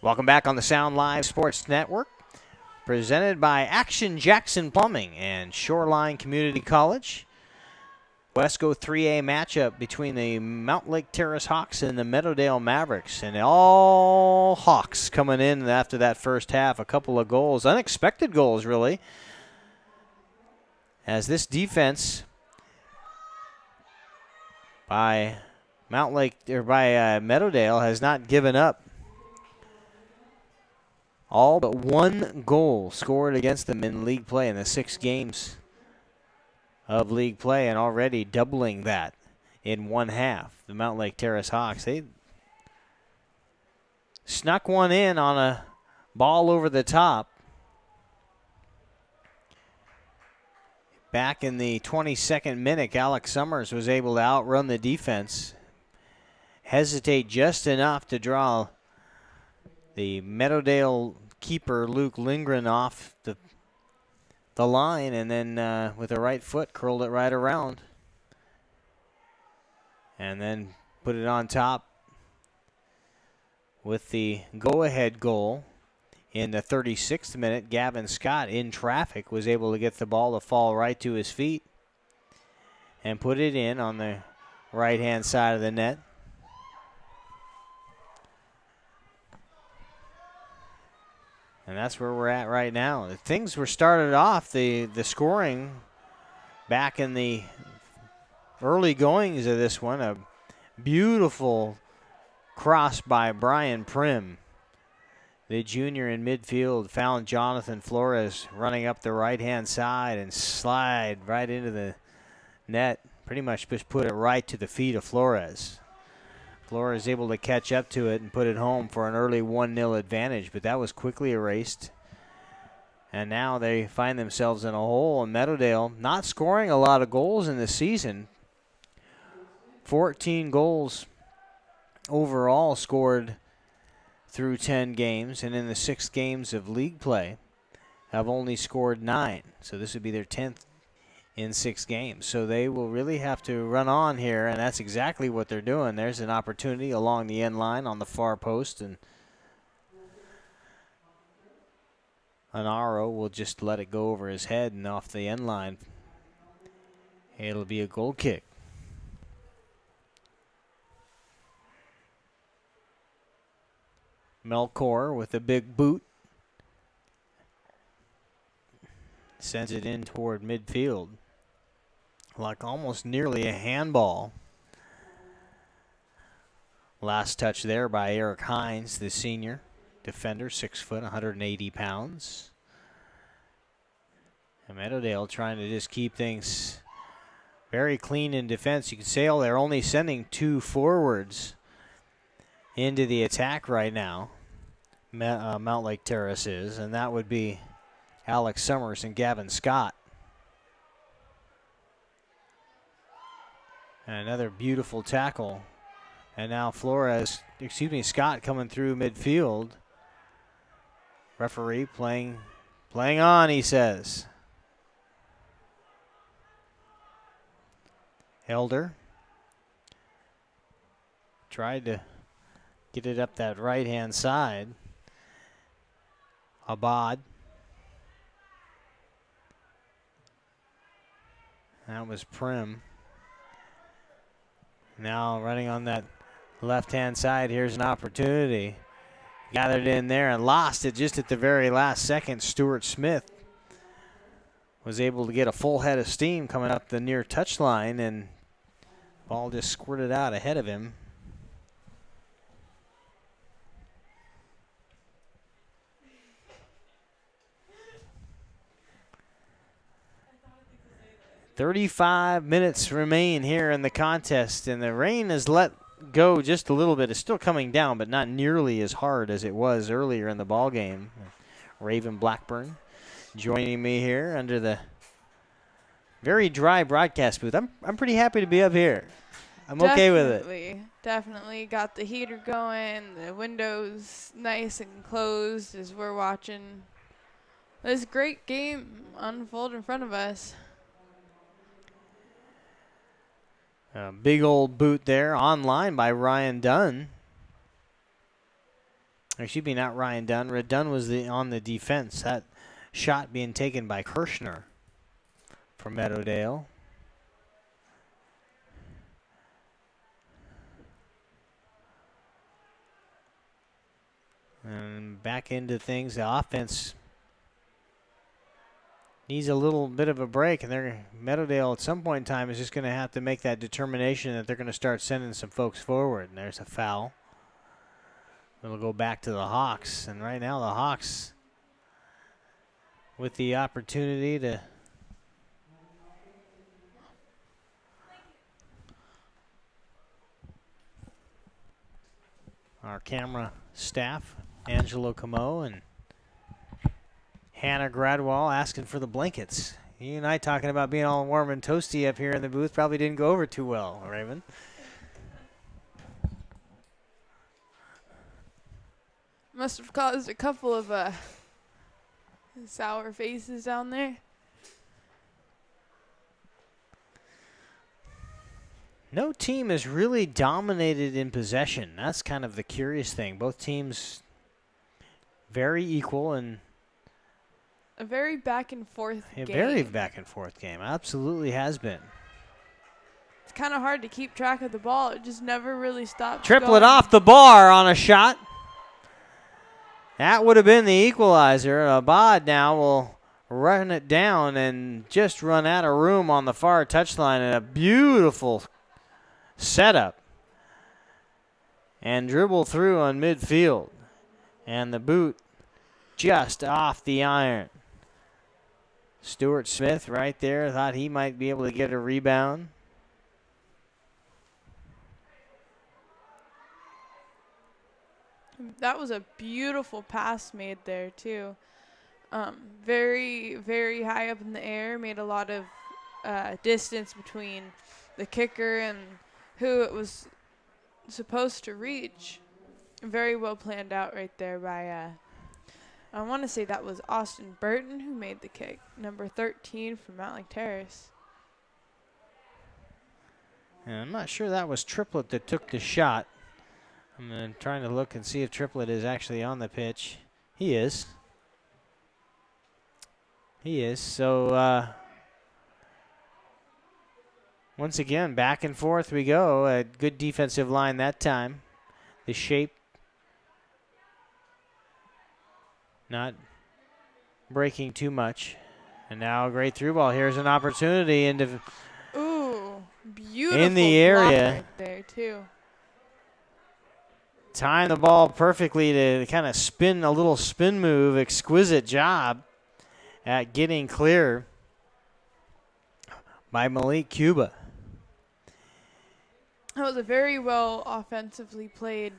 Welcome back on the Sound Live Sports Network, presented by Action Jackson Plumbing and Shoreline Community College. Wesco 3A matchup between the Mountlake Terrace Hawks and the Meadowdale Mavericks. And all Hawks coming in after that first half. A couple of goals, unexpected goals really, as this defense by Meadowdale has not given up. All but one goal scored against them in league play in the 6 games of league play, and already doubling that in one half. The Mountlake Terrace Hawks, they snuck one in on a ball over the top. Back in the 22nd minute, Alex Summers was able to outrun the defense, hesitate just enough to draw the Meadowdale keeper, Luke Lindgren, off the line, and then with the right foot curled it right around. And then put it on top with the go-ahead goal in the 36th minute. Gavin Scott, in traffic, was able to get the ball to fall right to his feet and put it in on the right-hand side of the net. And that's where we're at right now. Things were started off, the scoring back in the early goings of this one. A beautiful cross by Brian Prim. The junior in midfield found Jonathan Flores running up the right-hand side and slide right into the net. Pretty much just put it right to the feet of Flores. Flores able to catch up to it and put it home for an early 1-0 advantage, but that was quickly erased. And now they find themselves in a hole, and Meadowdale not scoring a lot of goals in the season. 14 goals overall scored through 10 games, and in the 6 games of league play have only scored 9. So this would be their 10th in 6 games. So they will really have to run on here, and that's exactly what they're doing. There's an opportunity along the end line on the far post, and Anaro will just let it go over his head and off the end line. It'll be a goal kick. Melkor with a big boot sends it in toward midfield, like almost nearly a handball. Last touch there by Eric Hines, the senior defender, 6 foot, 180 pounds. And Meadowdale trying to just keep things very clean in defense. You can say, they're only sending 2 forwards into the attack right now. Mountlake Terrace is, and that would be Alex Summers and Gavin Scott. And another beautiful tackle. And now Scott coming through midfield. Referee playing on, he says. Elder tried to get it up that right-hand side. Abad. That was Prim. Now running on that left-hand side, here's an opportunity. Gathered in there and lost it just at the very last second. Stuart Smith was able to get a full head of steam coming up the near touchline, and ball just squirted out ahead of him. "35 minutes remain here in the contest, and the rain has let go just a little bit. It's still coming down, but not nearly as hard as it was earlier in the ball game." Raven Blackburn joining me here under the very dry broadcast booth. I'm pretty happy to be up here. I'm okay with it. Definitely got the heater going. The windows nice and closed as we're watching this great game unfold in front of us. A big old boot there, online by Ryan Dunn. Excuse me, not Ryan Dunn. Dunn was on the defense. That shot being taken by Kirshner from Meadowdale. And back into things. The offense needs a little bit of a break, and Meadowdale at some point in time is just going to have to make that determination that they're going to start sending some folks forward. And there's a foul. It'll go back to the Hawks, and right now the Hawks with the opportunity to our camera staff, Angelo Camo and Hannah Gradwell asking for the blankets. You and I talking about being all warm and toasty up here in the booth probably didn't go over too well, Raymond. Must have caused a couple of sour faces down there. No team has really dominated in possession. That's kind of the curious thing. Both teams very equal and a very back and forth game. Very back and forth game. Absolutely has been. It's kind of hard to keep track of the ball. It just never really stops. Triplet off the bar on a shot. That would have been the equalizer. Abad now will run it down and just run out of room on the far touchline, and a beautiful setup. And dribble through on midfield. And the boot just off the iron. Stuart Smith right there thought he might be able to get a rebound. That was a beautiful pass made there, too. Very, very high up in the air. Made a lot of distance between the kicker and who it was supposed to reach. Very well planned out right there by, I want to say that was Austin Burton who made the kick. Number 13 from Mountlake Terrace. And I'm not sure that was Triplet that took the shot. I'm trying to look and see if Triplet is actually on the pitch. He is. He is. So, once again, back and forth we go. A good defensive line that time. The shape not breaking too much. And now a great through ball. Here's an opportunity into beautiful in the area. Right there, too. Tying the ball perfectly to kind of spin a little spin move. Exquisite job at getting clear by Malik Cuba. That was a very well offensively played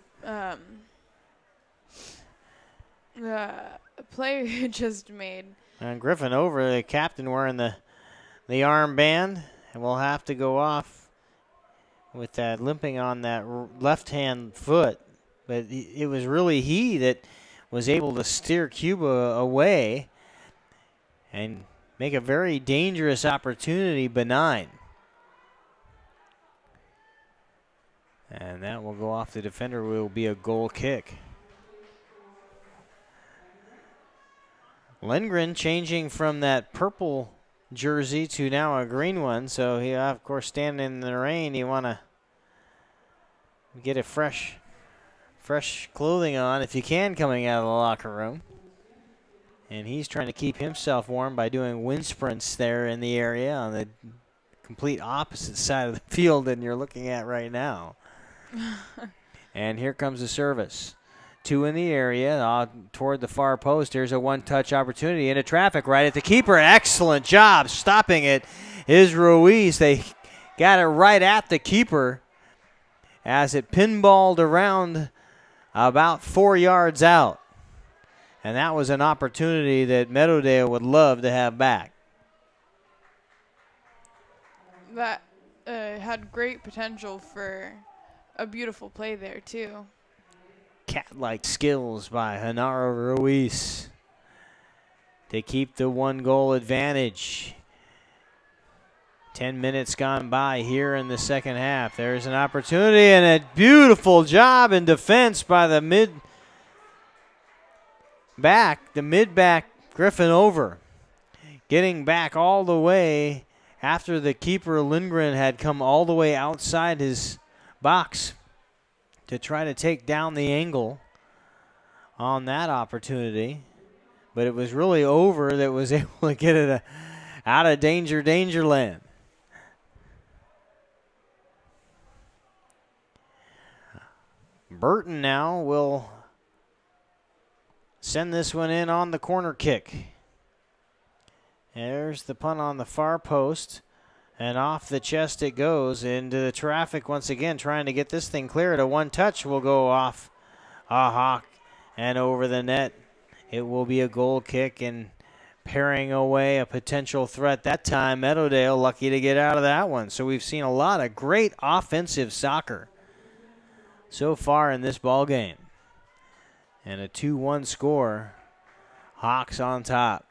play you just made. And Griffin over, the captain wearing the armband, and will have to go off with that limping on that left-hand foot. But it was really he that was able to steer Cuba away and make a very dangerous opportunity benign. And that will go off the defender. Will be a goal kick. Lindgren changing from that purple jersey to now a green one. So he, of course, standing in the rain, you want to get a fresh clothing on if you can coming out of the locker room. And he's trying to keep himself warm by doing wind sprints there in the area on the complete opposite side of the field than you're looking at right now. And here comes the service. Two in the area toward the far post. Here's a one-touch opportunity into traffic right at the keeper. Excellent job stopping it is Ruiz. They got it right at the keeper as it pinballed around about 4 yards out. And that was an opportunity that Meadowdale would love to have back. That had great potential for a beautiful play there, too. Cat-like skills by Genaro Ruiz to keep the 1-goal advantage. 10 minutes gone by here in the second half. There's an opportunity and a beautiful job in defense by the back, the mid-back Griffin over. Getting back all the way after the keeper Lindgren had come all the way outside his box to try to take down the angle on that opportunity. But it was really over that was able to get it out of danger land. Burton now will send this one in on the corner kick. There's the punt on the far post. And off the chest it goes into the traffic once again, trying to get this thing cleared. A one-touch will go off a Hawk and over the net. It will be a goal kick and paring away a potential threat. That time, Meadowdale lucky to get out of that one. So we've seen a lot of great offensive soccer so far in this ball game. And a 2-1 score. Hawks on top.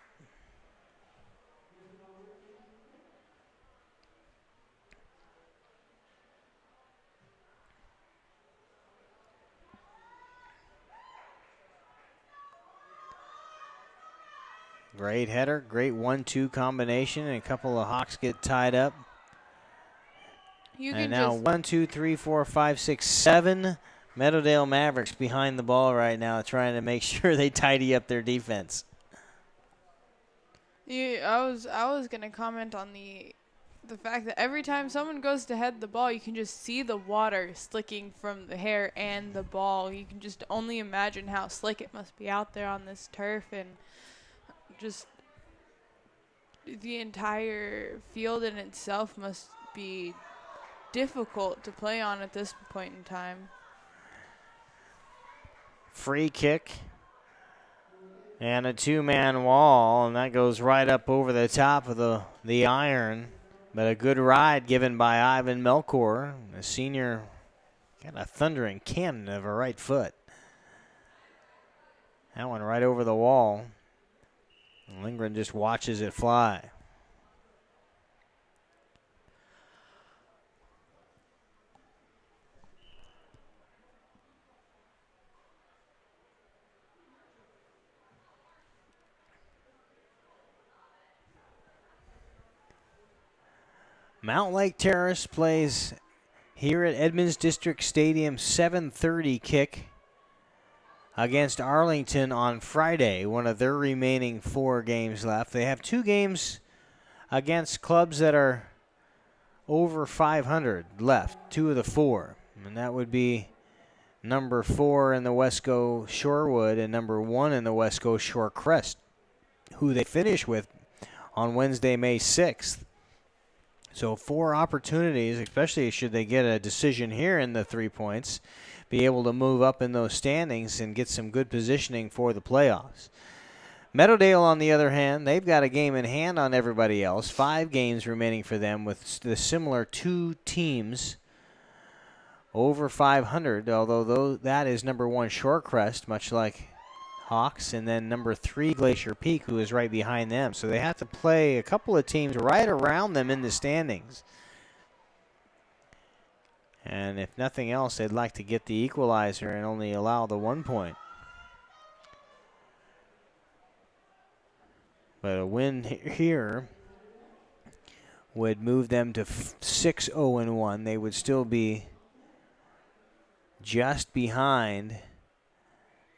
Great header, great 1-2 combination, and a couple of Hawks get tied up. And now 1, 2, 3, 4, 5, 6, 7 Meadowdale Mavericks behind the ball right now, trying to make sure they tidy up their defense. I was gonna comment on the fact that every time someone goes to head the ball, you can just see the water slicking from the hair and the ball. You can just only imagine how slick it must be out there on this turf, and just the entire field in itself must be difficult to play on at this point in time. Free kick and a two-man wall, and that goes right up over the top of the iron. But a good ride given by Ivan Melkor, a senior, got a thundering cannon of a right foot. That one right over the wall. Lindgren just watches it fly. Mountlake Terrace plays here at Edmonds District Stadium, 7:30 kick against Arlington on Friday, one of their remaining 4 games left. They have 2 games against clubs that are over 500 left, 2 of the 4. And that would be number 4 in the Wesco Shorewood and number 1 in the Wesco Shorecrest, who they finish with on Wednesday, May 6th. So 4 opportunities, especially should they get a decision here in the 3 points, be able to move up in those standings and get some good positioning for the playoffs. Meadowdale, on the other hand, they've got a game in hand on everybody else. 5 games remaining for them with the similar 2 teams over 500, although that is number 1 Shorecrest, much like Hawks, and then number 3 Glacier Peak, who is right behind them. So they have to play a couple of teams right around them in the standings. And if nothing else, they'd like to get the equalizer and only allow the 1 point. But a win here would move them to 6-0-1. They would still be just behind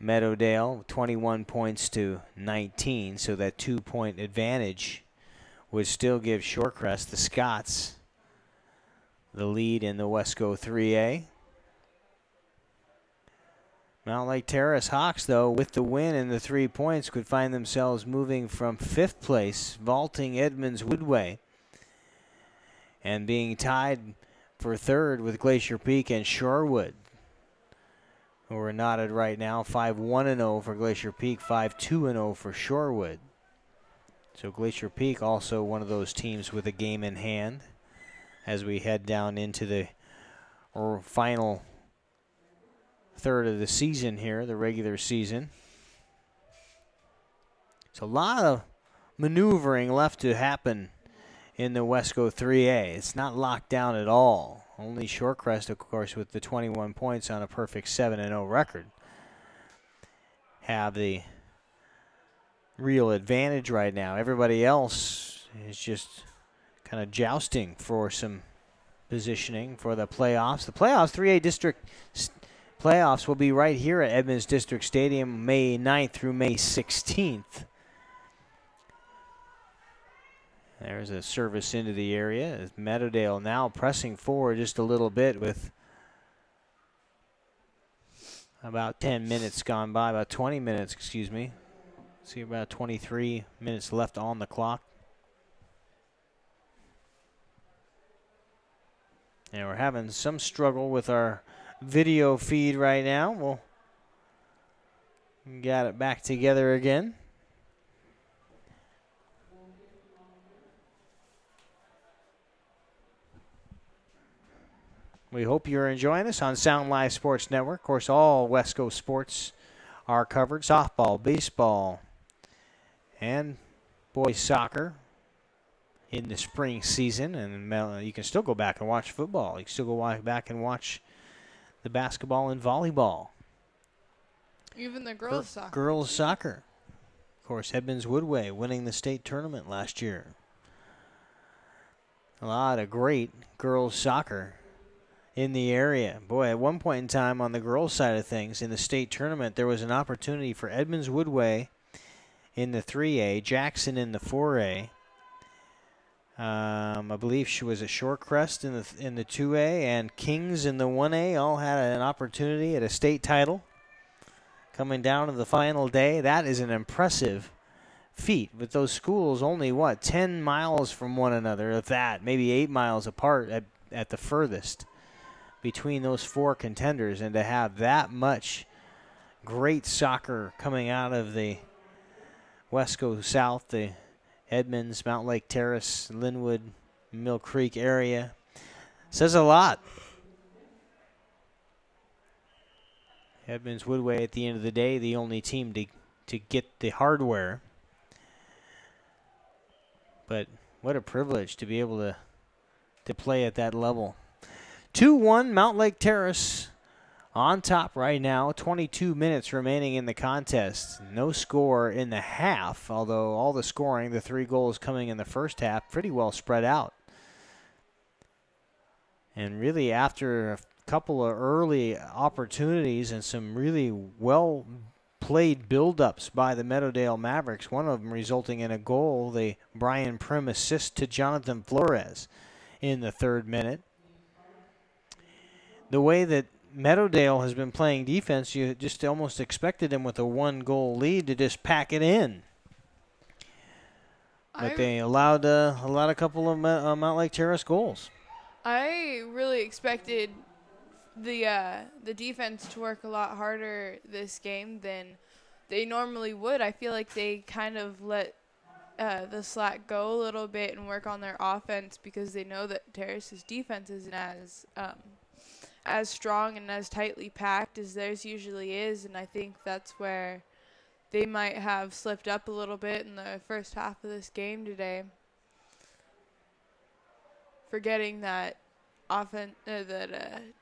Meadowdale, 21 points to 19. So that 2-point advantage would still give Shorecrest, the Scots, the lead in the Wesco 3A. Mountlake Terrace Hawks, though, with the win and the 3 points, could find themselves moving from 5th place, vaulting Edmonds Woodway, and being tied for 3rd with Glacier Peak and Shorewood, who are knotted right now, 5-1-0 for Glacier Peak, 5-2-0 for Shorewood. So Glacier Peak also one of those teams with a game in hand as we head down into the final third of the season here, the regular season. It's a lot of maneuvering left to happen in the Wesco 3A. It's not locked down at all. Only Shorecrest, of course, with the 21 points on a perfect 7-0 record, have the real advantage right now. Everybody else is just kind of jousting for some positioning for the playoffs. The playoffs, 3A district playoffs, will be right here at Edmonds District Stadium May 9th through May 16th. There's a service into the area. Meadowdale now pressing forward just a little bit with about 10 minutes gone by, about 20 minutes, excuse me. See, about 23 minutes left on the clock. And we're having some struggle with our video feed right now. We'll get it back together again. We hope you're enjoying us on Sound Live Sports Network. Of course, all West Coast sports are covered. Softball, baseball, and boys soccer in the spring season. And you can still go back and watch football. You can still go back and watch the basketball and volleyball. Even the girls' soccer. Girls soccer. Of course, Edmonds Woodway winning the state tournament last year. A lot of great girls soccer in the area. Boy, at one point in time on the girls' side of things in the state tournament, there was an opportunity for Edmonds Woodway in the 3A, Jackson in the 4A. I believe she was at Shorecrest in the 2A, and Kings in the 1A all had an opportunity at a state title. Coming down to the final day, that is an impressive feat. With those schools only, 10 miles from one another, if that, maybe 8 miles apart at the furthest between those four contenders, and to have that much great soccer coming out of the Wesco South, the Edmonds, Mountlake, Terrace, Linwood, Mill Creek area, says a lot. Edmonds Woodway, at the end of the day, the only team to get the hardware. But what a privilege to be able to play at that level. 2-1 Mountlake Terrace on top right now. 22 minutes remaining in the contest. No score in the half, although all the scoring, the 3 goals coming in the first half, pretty well spread out. And really after a couple of early opportunities and some really well-played build-ups by the Meadowdale Mavericks, one of them resulting in a goal, the Brian Prim assist to Jonathan Flores in the 3rd minute. The way that Meadowdale has been playing defense, you just almost expected them with a 1-goal lead to just pack it in. But they allowed a couple of Mountlake Terrace goals. I really expected the defense to work a lot harder this game than they normally would. I feel like they kind of let the slack go a little bit and work on their offense because they know that Terrace's defense isn't as strong and as tightly packed as theirs usually is, and I think that's where they might have slipped up a little bit in the first half of this game today, forgetting that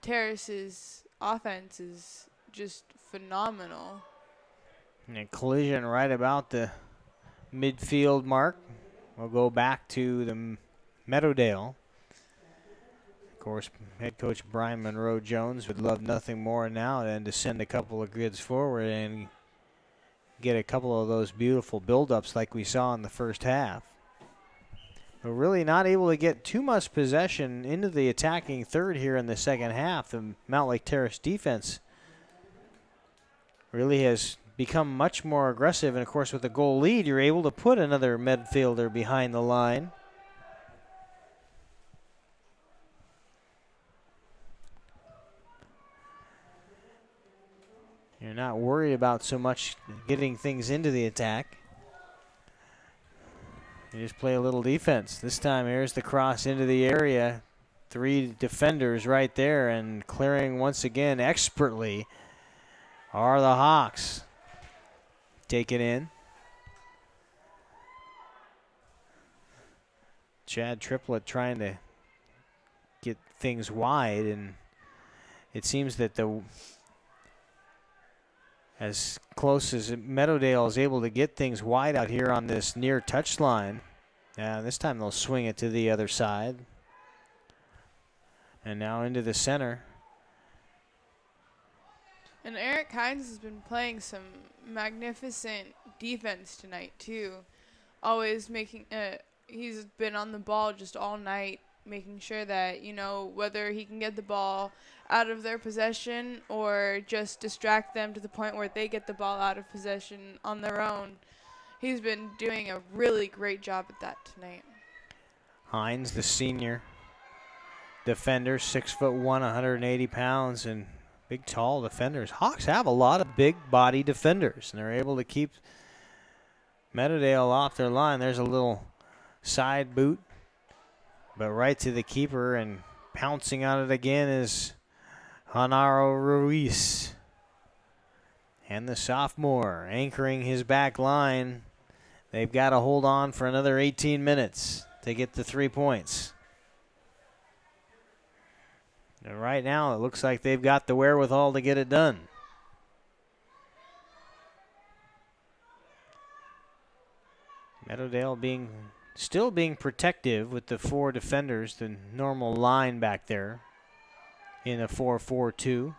Terrace's offense is just phenomenal. And a collision right about the midfield mark. We'll go back to the Meadowdale. Of course, head coach Brian Monroe-Jones would love nothing more now than to send a couple of goods forward and get a couple of those beautiful build-ups like we saw in the first half. But really not able to get too much possession into the attacking third here in the second half. The Mountlake Terrace defense really has become much more aggressive. And, of course, with a goal lead, you're able to put another midfielder behind the line. You're not worried about so much getting things into the attack. You just play a little defense. This time, here's the cross into the area. 3 defenders right there, and clearing once again expertly are the Hawks. Take it in. Chad Triplett trying to get things wide, and it seems that as close as Meadowdale is able to get things wide out here on this near touchline. This time they'll swing it to the other side. And now into the center. And Eric Hines has been playing some magnificent defense tonight, too. Always making, he's been on the ball just all night, making sure that, whether he can get the ball out of their possession or just distract them to the point where they get the ball out of possession on their own. He's been doing a really great job at that tonight. Hines, the senior defender, 6'1", 180 pounds, and big, tall defenders. Hawks have a lot of big body defenders, and they're able to keep Meadowdale off their line. There's a little side boot, but right to the keeper, and pouncing on it again is Hanaro Ruiz. And the sophomore anchoring his back line. They've got to hold on for another 18 minutes to get the 3 points. And right now, it looks like they've got the wherewithal to get it done. Meadowdale still being protective with the 4 defenders, the normal line back there in a 4-4-2.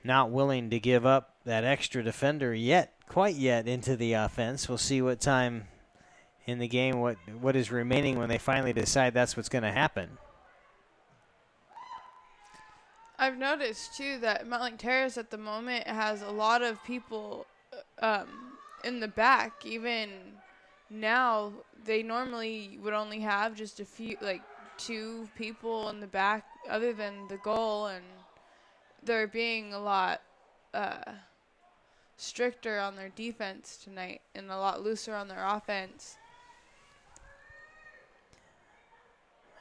Not willing to give up that extra defender quite yet into the offense. We'll see what time in the game, what is remaining when they finally decide that's what's going to happen. I've noticed, too, that Mountlake Terrace at the moment has a lot of people in the back. Even now, they normally would only have just a few, 2 people in the back other than the goal, and they're being a lot stricter on their defense tonight and a lot looser on their offense.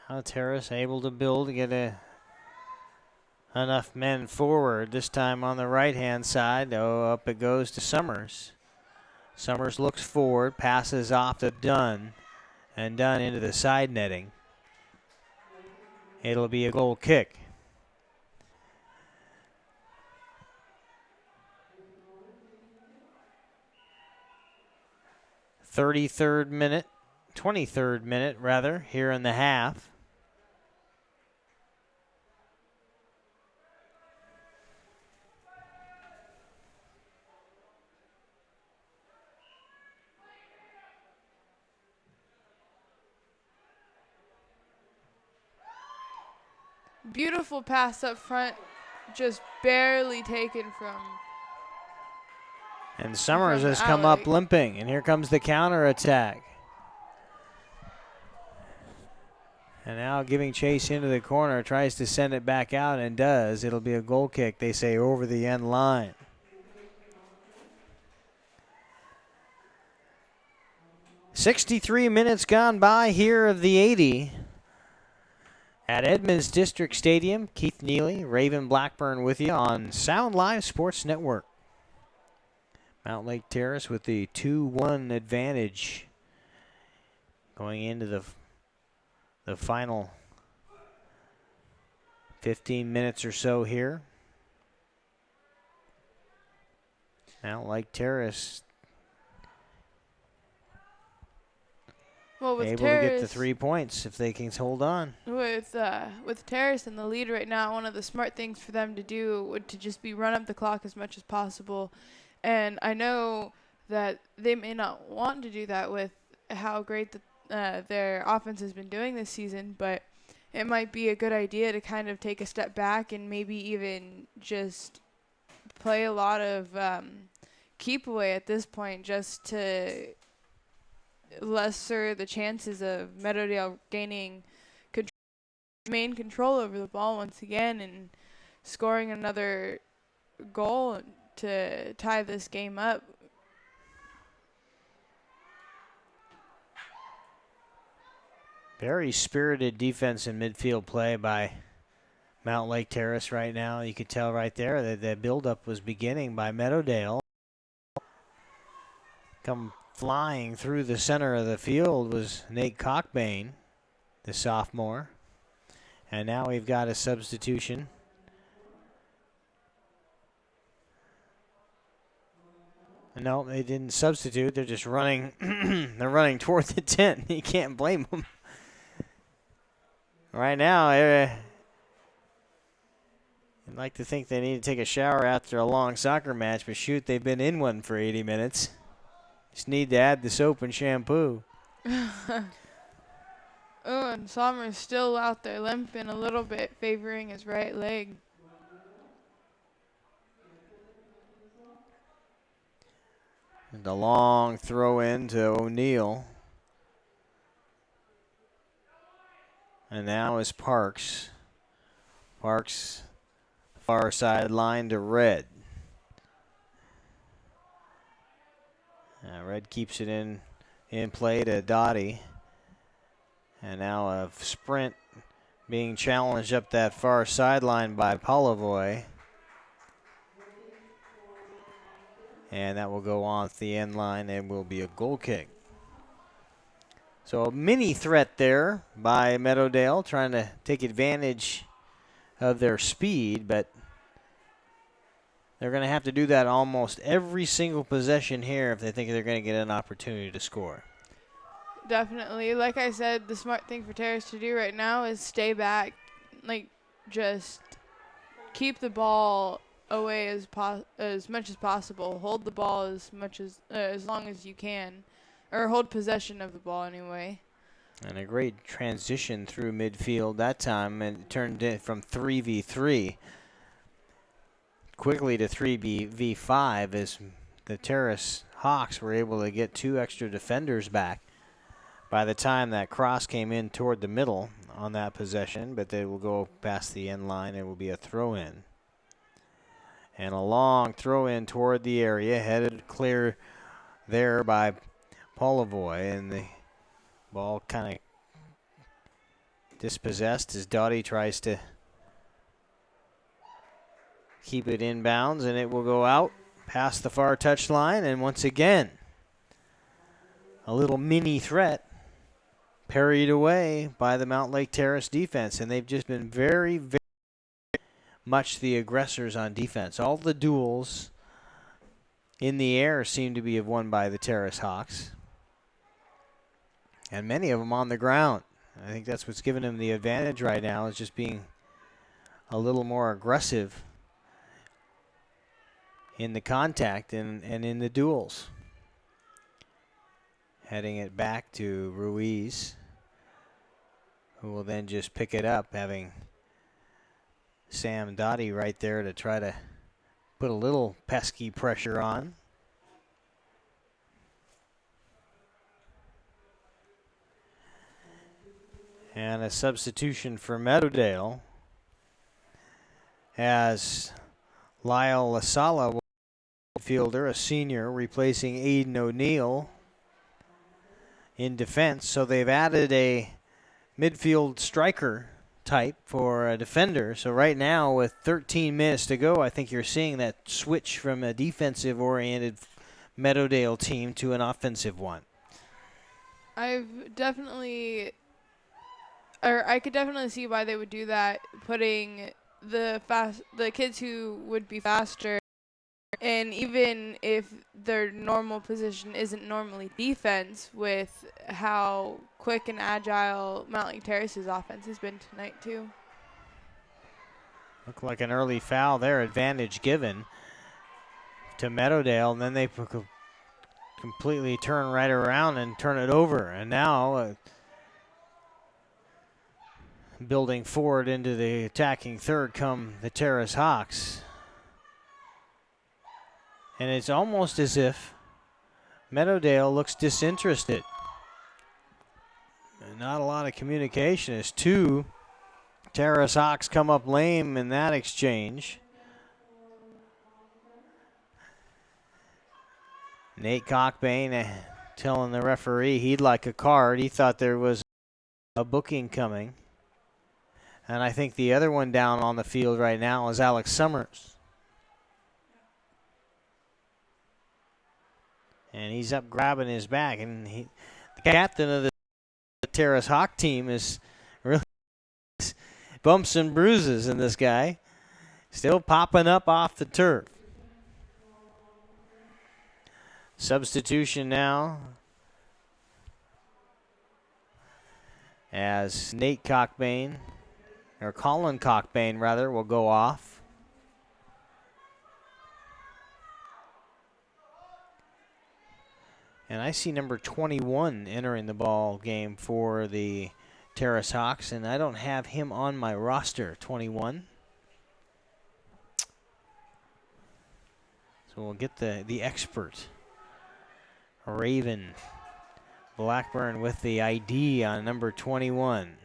Now Terrace able to build to get enough men forward. This time on the right-hand side. Up it goes to Summers. Summers looks forward, passes off to Dunn, and Dunn into the side netting. It'll be a goal kick. (23rd minute) here in the half. Beautiful pass up front, just barely taken from. And Summers has come up limping, and here comes the counterattack. And now giving chase into the corner, tries to send it back out and does. It'll be a goal kick, they say, over the end line. .63 minutes gone by here of the 80. At Edmonds District Stadium, Keith Neely, Raven Blackburn with you on Sound Live Sports Network. Mountlake Terrace with the 2-1 advantage going into the final 15 minutes or so here. Mountlake Terrace able to get the 3 points if they can hold on. With Terrace in the lead right now, one of the smart things for them to do would to just be run up the clock as much as possible. And I know that they may not want to do that with how great their offense has been doing this season, but it might be a good idea to kind of take a step back and maybe even just play a lot of keep away at this point, just to lesser the chances of Meadowdale gaining main control over the ball once again and scoring another goal to tie this game up. Very spirited defense and midfield play by Mountlake Terrace right now. You could tell right there that the buildup was beginning by Meadowdale. Come flying through the center of the field was Nate Cockbane, the sophomore. And now we've got a substitution. No, they didn't substitute. They're just running. They're running toward the tent. You can't blame them. Right now, I'd like to think they need to take a shower after a long soccer match, but shoot, they've been in one for 80 minutes. Just need to add the soap and shampoo. Oh, and Sommer's still out there limping a little bit, favoring his right leg. And a long throw in to O'Neill. And now is Parks. Parks, far side line to Red. Red keeps it in play to Dottie. And now a sprint being challenged up that far sideline by Polivoy. And that will go on the end line and will be a goal kick. So a mini threat there by Meadowdale, trying to take advantage of their speed, but they're going to have to do that almost every single possession here if they think they're going to get an opportunity to score. Definitely. Like I said, the smart thing for Terrace to do right now is stay back, like just keep the ball away as much as possible. Hold the ball as long as you can, or hold possession of the ball anyway. And a great transition through midfield that time, and it turned it from 3v3 quickly to 3v5 as the Terrace Hawks were able to get 2 extra defenders back by the time that cross came in toward the middle on that possession, but they will go past the end line. It will be a throw-in. And a long throw-in toward the area, headed clear there by Polivoy, and the ball kind of dispossessed as Dottie tries to keep it inbounds, and it will go out past the far touchline, and once again, a little mini threat parried away by the Mountlake Terrace defense, and they've just been very, very much the aggressors on defense. All the duels in the air seem to be won by the Terrace Hawks, and many of them on the ground. I think that's what's given them the advantage right now, is just being a little more aggressive in the contact and in the duels. Heading it back to Ruiz, who will then just pick it up, having Sam Dottie right there to try to put a little pesky pressure on. And a substitution for Meadowdale as Lyle Lasala, fielder, a senior, replacing Aiden O'Neill in defense. So they've added a midfield striker type for a defender. So right now, with 13 minutes to go, I think you're seeing that switch from a defensive-oriented Meadowdale team to an offensive one. I could definitely see why they would do that, putting the kids who would be faster, and even if their normal position isn't normally defense, with how quick and agile Mountlake Terrace's offense has been tonight too. Looked like an early foul there, advantage given to Meadowdale, and then they completely turn right around and turn it over. And now building forward into the attacking third come the Terrace Hawks. And it's almost as if Meadowdale looks disinterested. And not a lot of communication as 2 Terrace Hawks come up lame in that exchange. Nate Cockbane telling the referee he'd like a card. He thought there was a booking coming. And I think the other one down on the field right now is Alex Summers. And he's up grabbing his back. And the captain of the Terrace Hawk team is really bumps and bruises in this guy. Still popping up off the turf. Substitution now as Nate Cockbane, or Colin Cockbane rather, will go off. And I see number 21 entering the ball game for the Terrace Hawks, and I don't have him on my roster, 21. So we'll get the expert, Raven Blackburn, with the ID on number 21.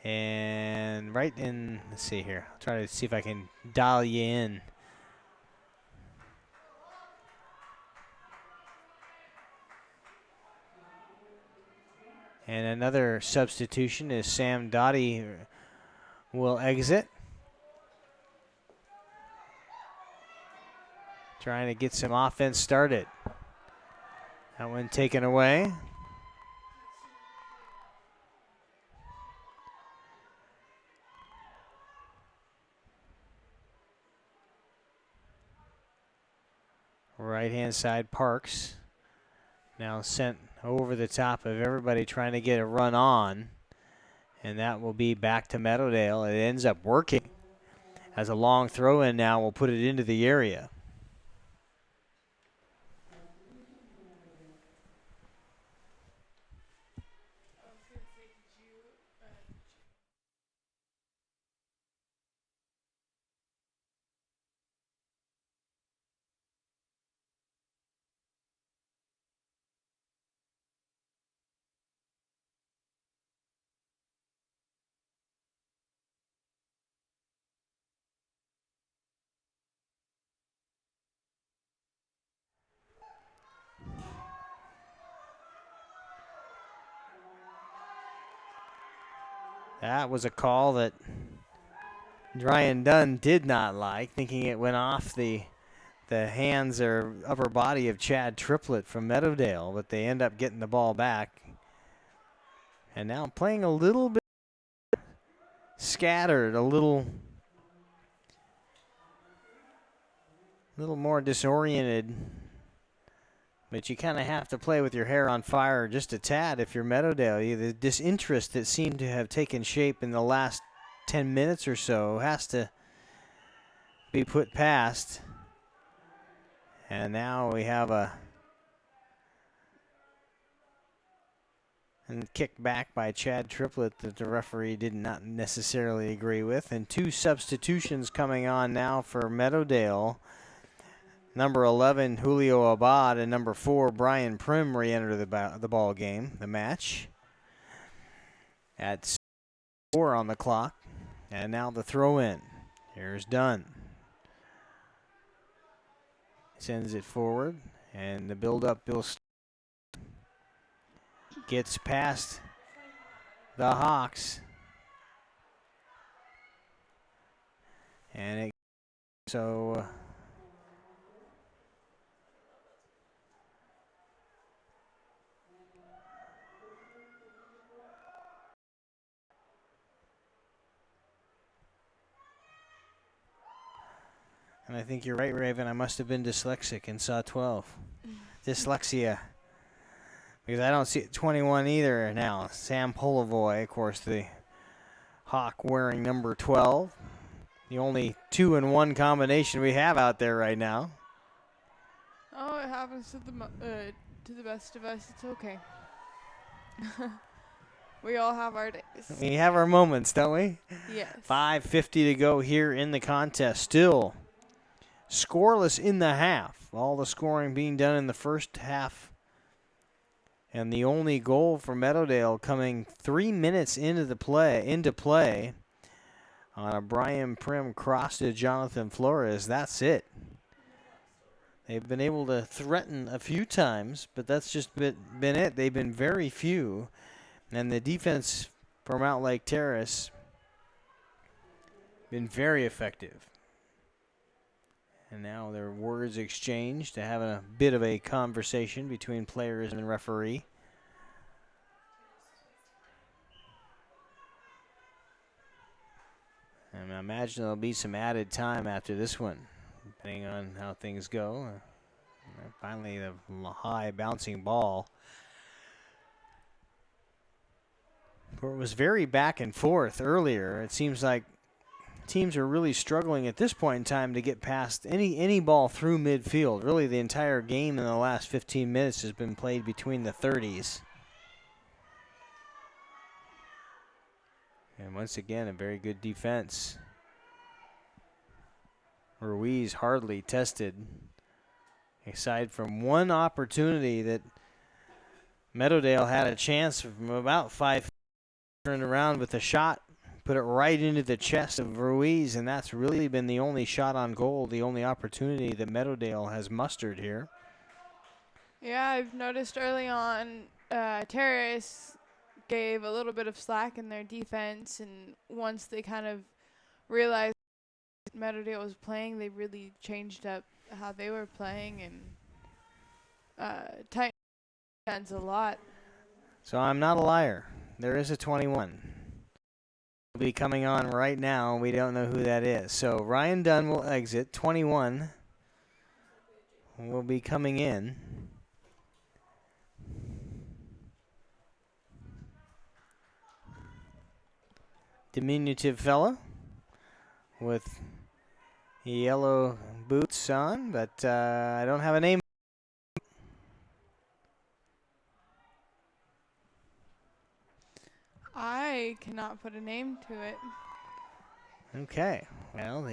And right in, let's see here, I'll try to see if I can dial you in. And another substitution is Sam Dottie will exit. Trying to get some offense started. That one taken away. Right-hand side, Parks. Now sent over the top of everybody trying to get a run on. And that will be back to Meadowdale. It ends up working. As a long throw in now, we'll put it into the area. That was a call that Ryan Dunn did not like, thinking it went off the hands or upper body of Chad Triplett from Meadowdale, but they end up getting the ball back. And now playing a little bit scattered, a little more disoriented. But you kind of have to play with your hair on fire just a tad if you're Meadowdale. The disinterest that seemed to have taken shape in the last 10 minutes or so has to be put past. And now we have a kick back by Chad Triplett that the referee did not necessarily agree with. And two substitutions coming on now for Meadowdale. Number 11, Julio Abad, and number 4, Brian Prim re-enter the ball game, the match. At 4 on the clock. And now the throw in. Here's Dunn. Sends it forward, and the build-up gets past the Hawks. And and I think you're right, Raven. I must have been dyslexic and saw 12. Dyslexia. Because I don't see 21 either now. Sam Polavoy, of course, the Hawk wearing number 12. The only 2-in-1 combination we have out there right now. Oh, it happens to the best of us. It's okay. We all have our days. We have our moments, don't we? Yes. 5:50 to go here in the contest. Still scoreless in the half. All the scoring being done in the first half. And the only goal for Meadowdale coming 3 minutes into play on a Brian Prim cross to Jonathan Flores. That's it. They've been able to threaten a few times, but that's just been it. They've been very few. And the defense for Mountlake Terrace been very effective. And now their words exchanged to having a bit of a conversation between players and referee. And I imagine there'll be some added time after this one, depending on how things go. And finally, the high bouncing ball. It was very back and forth earlier. It seems like teams are really struggling at this point in time to get past any ball through midfield. Really, the entire game in the last 15 minutes has been played between the 30s. And once again, a very good defense. Ruiz hardly tested, aside from one opportunity that Meadowdale had a chance from about 5 feet, turned around with a shot, put it right into the chest of Ruiz, and that's really been the only shot on goal, the only opportunity that Meadowdale has mustered here. Yeah, I've noticed early on Terrace gave a little bit of slack in their defense, and once they kind of realized Meadowdale was playing, they really changed up how they were playing and tightened defense a lot. So I'm not a liar. There is a 21. Will be coming on right now. We don't know who that is. So Ryan Dunn will exit. 21 will be coming in. Diminutive fella with yellow boots on, but I don't have a name. I cannot put a name to it. Okay, well,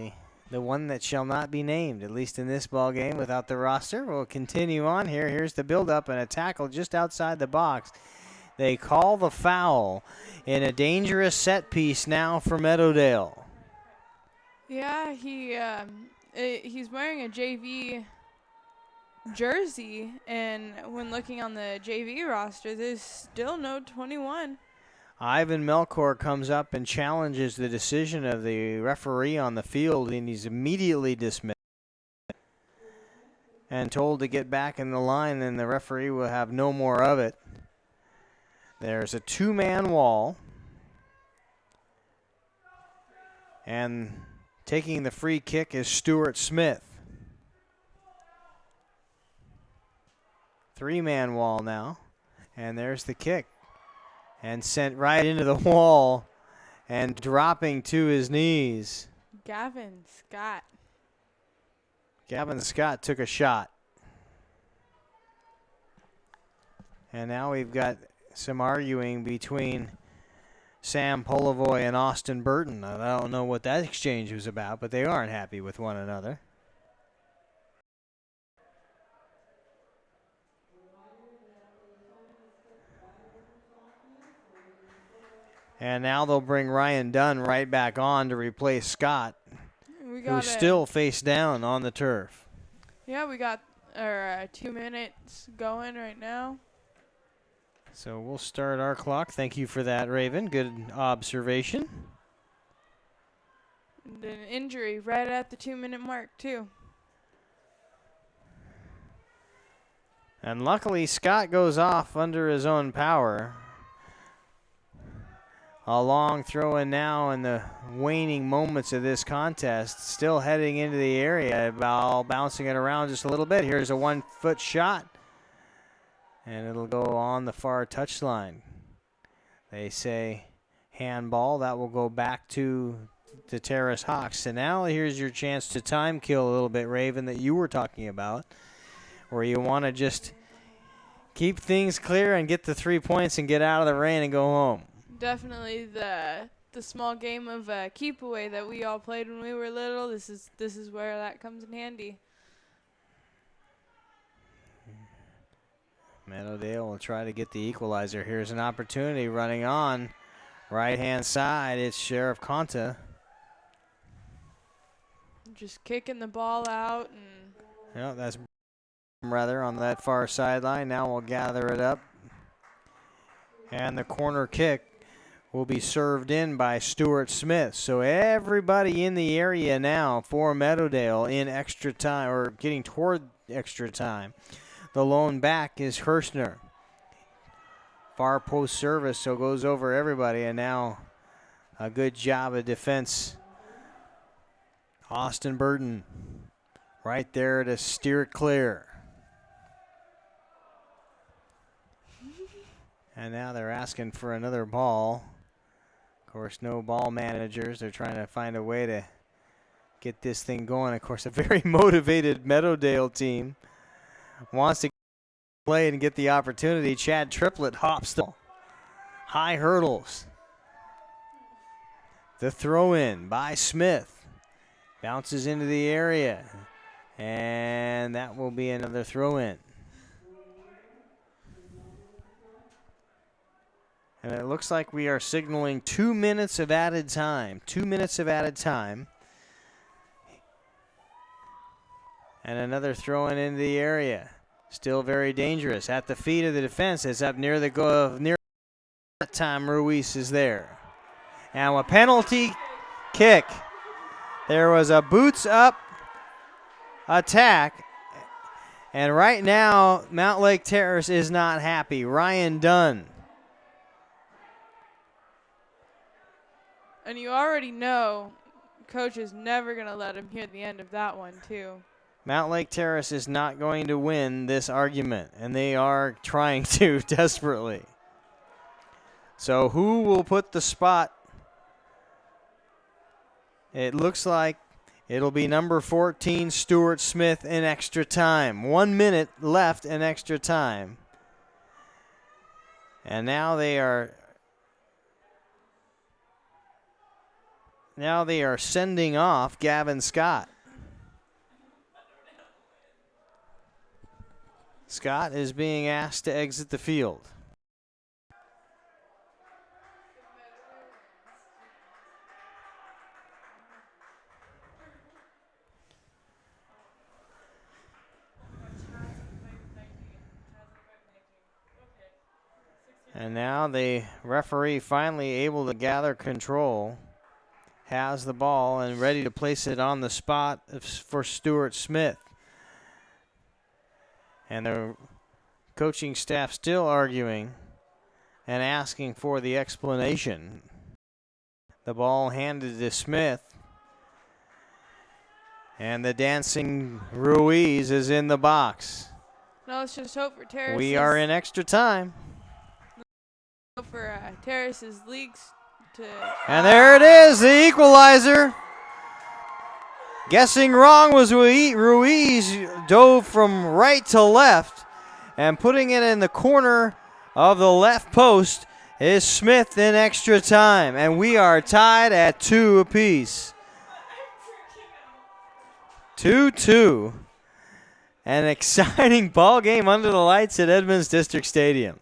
the one that shall not be named, at least in this ball game without the roster. We'll continue on here. Here's the build-up and a tackle just outside the box. They call the foul in a dangerous set piece now for Meadowdale. Yeah, he's wearing a JV jersey, and when looking on the JV roster, there's still no 21. Ivan Melkor comes up and challenges the decision of the referee on the field, and he's immediately dismissed and told to get back in the line, and the referee will have no more of it. There's a two-man wall, and taking the free kick is Stuart Smith. Three-man wall now, and there's the kick. And sent right into the wall and dropping to his knees. Gavin Scott. Gavin Scott took a shot. And now we've got some arguing between Sam Polivoy and Austin Burton. I don't know what that exchange was about, but they aren't happy with one another. And now they'll bring Ryan Dunn right back on to replace Scott, who's still face down on the turf. Yeah, we got our 2 minutes going right now. So we'll start our clock. Thank you for that, Raven. Good observation. And an injury right at the 2-minute mark, too. And luckily, Scott goes off under his own power. A long throw in now in the waning moments of this contest. Still heading into the area, ball bouncing it around just a little bit. Here's a 1-foot shot. And it'll go on the far touchline. They say handball. That will go back to the Terrace Hawks. So now here's your chance to time kill a little bit, Raven, that you were talking about, where you want to just keep things clear and get the 3 points and get out of the rain and go home. Definitely the small game of keep away that we all played when we were little. This is where that comes in handy. Meadowdale will try to get the equalizer. Here's an opportunity running on right-hand side. It's Sheriff Conta. Just kicking the ball out. And yeah, that's rather on that far sideline. Now we'll gather it up. And the corner kick will be served in by Stuart Smith. So everybody in the area now for Meadowdale in extra time, or getting toward extra time. The lone back is Hirschner. Far post service, so goes over everybody, and now a good job of defense. Austin Burton right there to steer it clear. And now they're asking for another ball. Of course, no ball managers. They're trying to find a way to get this thing going. Of course, a very motivated Meadowdale team wants to play and get the opportunity. Chad Triplett hops the high hurdles. The throw in by Smith. Bounces into the area. And that will be another throw in. And it looks like we are signaling 2 minutes of added time. 2 minutes of added time. And another throw in into the area. Still very dangerous. At the feet of the defense. It's up near the goal. Near that time, Ruiz is there. Now a penalty kick. There was a boots up attack. And right now, Mountlake Terrace is not happy. Ryan Dunn. And you already know Coach is never going to let him hear the end of that one, too. Mountlake Terrace is not going to win this argument, and they are trying to desperately. So who will put the spot? It looks like it'll be number 14, Stuart Smith, in extra time. 1 minute left in extra time. And now they are sending off Gavin Scott. Scott is being asked to exit the field. And now the referee finally able to gather control. Has the ball and ready to place it on the spot for Stuart Smith. And the coaching staff still arguing and asking for the explanation. The ball handed to Smith. And the dancing Ruiz is in the box. Now let's just hope for Terrace. We are in extra time. Hope for Terrace's leagues to. And there it is, the equalizer. Guessing wrong was Ruiz dove from right to left, and putting it in the corner of the left post is Smith in extra time, and we are tied at 2 apiece. 2-2. An exciting ball game under the lights at Edmonds District Stadium.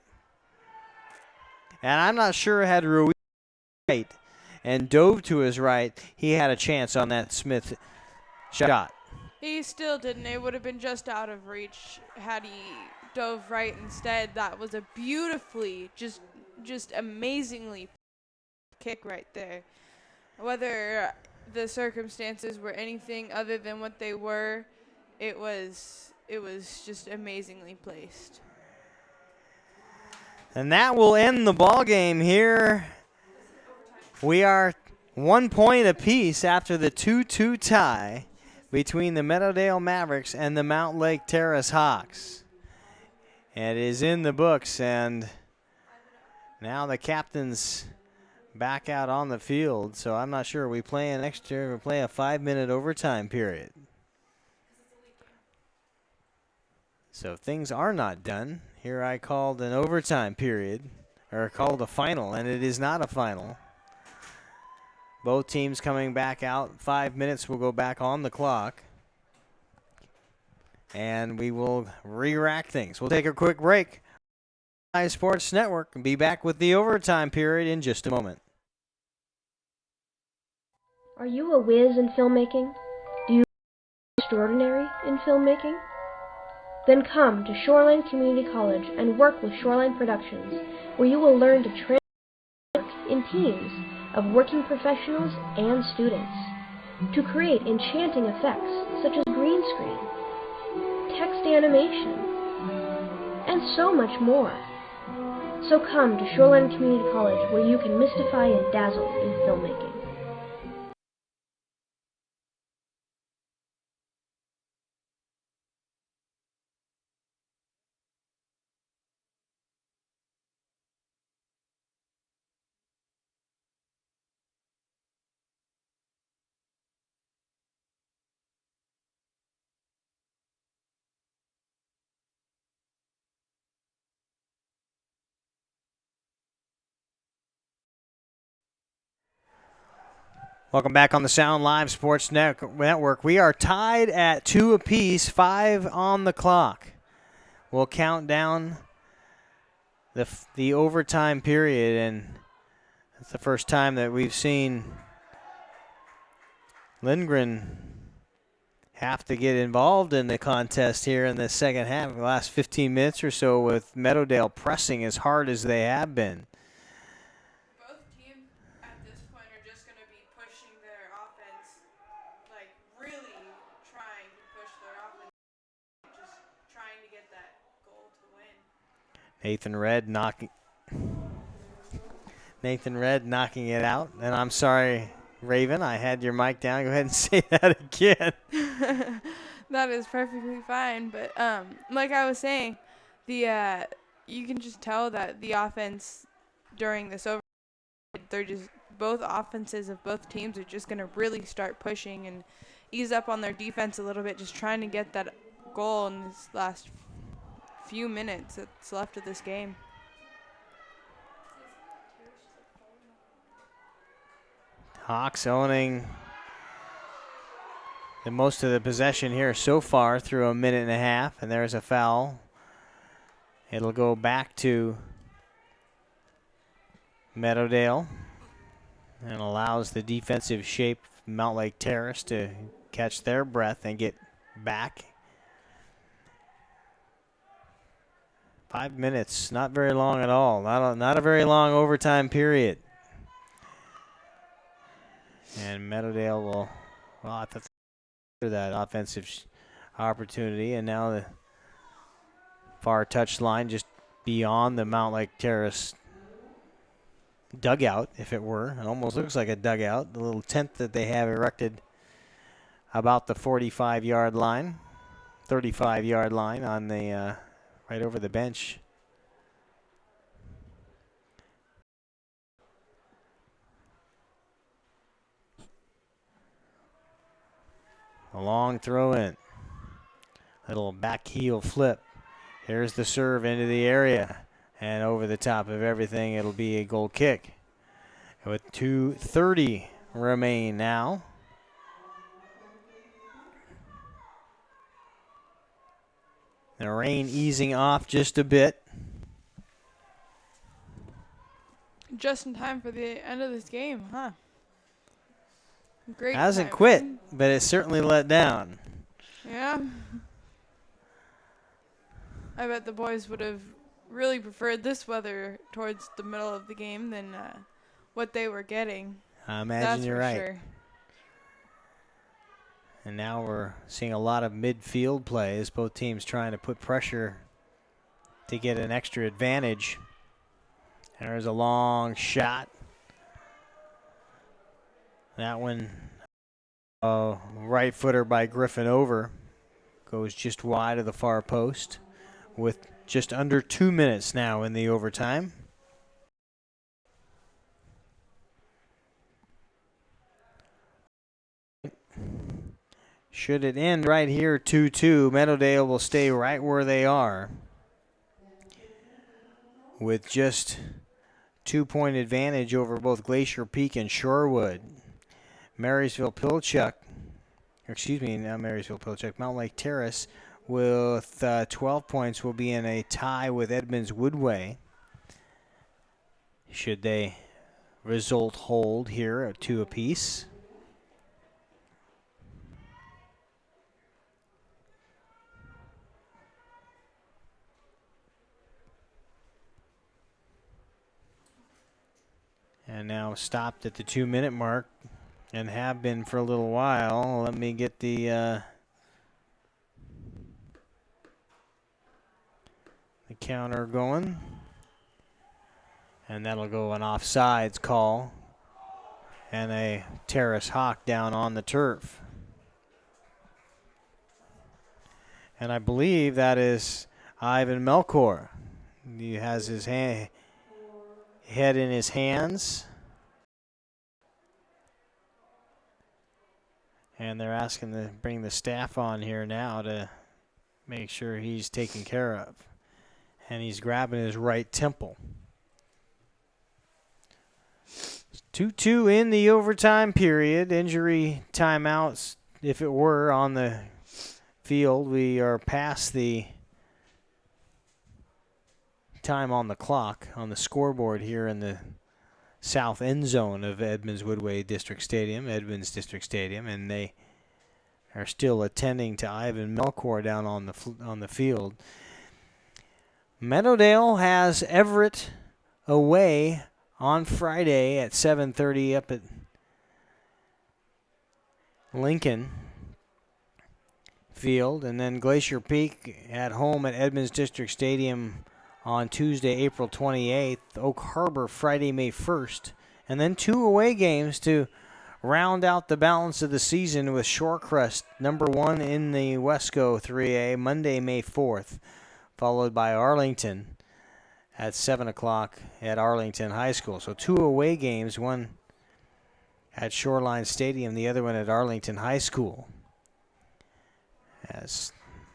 And I'm not sure had Ruiz right and dove to his right, he had a chance on that Smith shot. He still didn't. It would have been just out of reach had he dove right instead. That was a beautifully, just amazingly kick right there. Whether the circumstances were anything other than what they were, it was just amazingly placed. And that will end the ball game here. We are 1 point apiece after the 2-2 tie between the Meadowdale Mavericks and the Mountlake Terrace Hawks. It is in the books, and now the captain's back out on the field, so I'm not sure. We play a 5-minute overtime period. So things are not done. Here I called an overtime period, or called a final, and it is not a final. Both teams coming back out. 5 minutes will go back on the clock. And we will re-rack things. We'll take a quick break. Sports Network and be back with the overtime period in just a moment. Are you a whiz in filmmaking? Do you extraordinary in filmmaking? Then come to Shoreline Community College and work with Shoreline Productions, where you will learn to work in teams of working professionals and students to create enchanting effects such as green screen, text animation, and so much more. So come to Shoreline Community College, where you can mystify and dazzle in filmmaking. Welcome back on the Sound Live Sports Network. We are tied at 2 apiece, 5 on the clock. We'll count down the overtime period, and it's the first time that we've seen Lindgren have to get involved in the contest here in the second half, the last 15 minutes or so, with Meadowdale pressing as hard as they have been. Both teams at this point are just going to be pushing their offense, like really trying to push their offense, just trying to get that goal to win. Nathan Red knocking it out. And I'm sorry, Raven, I had your mic down. Go ahead and say that again. That is perfectly fine. But like I was saying, the you can just tell that the offense during this over, they're just, both offenses of both teams are just going to really start pushing and ease up on their defense a little bit, just trying to get that goal in this last few minutes that's left of this game. Hawks owning the most of the possession here so far through a minute and a half, and there's a foul. It'll go back to Meadowdale and allows the defensive shape of Mountlake Terrace to catch their breath and get back. 5 minutes, not very long at all. Not a very long overtime period. And Meadowdale will, after that offensive opportunity, and now the far touch line just beyond the Mountlake Terrace dugout, if it were. It almost looks like a dugout, the little tent that they have erected about the 35-yard line, 35-yard line on the right over the bench. A long throw in. Little back heel flip. Here's the serve into the area. And over the top of everything, it'll be a goal kick. With 2:30 remain now. The rain easing off just a bit. Just in time for the end of this game, huh? Great. Hasn't timing. quit, but it's certainly let down. Yeah. I bet the boys would have really preferred this weather towards the middle of the game than what they were getting. I imagine That's you're for right. Sure. And now we're seeing a lot of midfield plays, both teams trying to put pressure to get an extra advantage. And there's a long shot. That one, right footer by Griffin over, goes just wide of the far post with just under 2 minutes now in the overtime. Should it end right here 2-2, Meadowdale will stay right where they are with just 2-point advantage over both Glacier Peak and Shorewood. Mountlake Terrace with 12 points will be in a tie with Edmonds Woodway. Should they result hold here at 2 apiece. And now stopped at the 2-minute mark and have been for a little while. Let me get the counter going. And that'll go an offsides call and a Terrace Hawk down on the turf. And I believe that is Ivan Melkor. He has his head in his hands. And they're asking to bring the staff on here now to make sure he's taken care of. And he's grabbing his right temple. 2-2 in the overtime period. Injury timeouts, if it were on the field. We are past the time on the clock on the scoreboard here in the south end zone of Edmonds Woodway District Stadium, Edmonds District Stadium, and they are still attending to Ivan Melchor down on the field. Meadowdale has Everett away on Friday at 7:30 up at Lincoln Field, and then Glacier Peak at home at Edmonds District Stadium on Tuesday, April 28th, Oak Harbor Friday, May 1st, and then 2 away games to round out the balance of the season with Shorecrest, number 1 in the Wesco 3A, Monday, May 4th, followed by Arlington at 7 o'clock at Arlington High School. So 2 away games, one at Shoreline Stadium, the other one at Arlington High School. As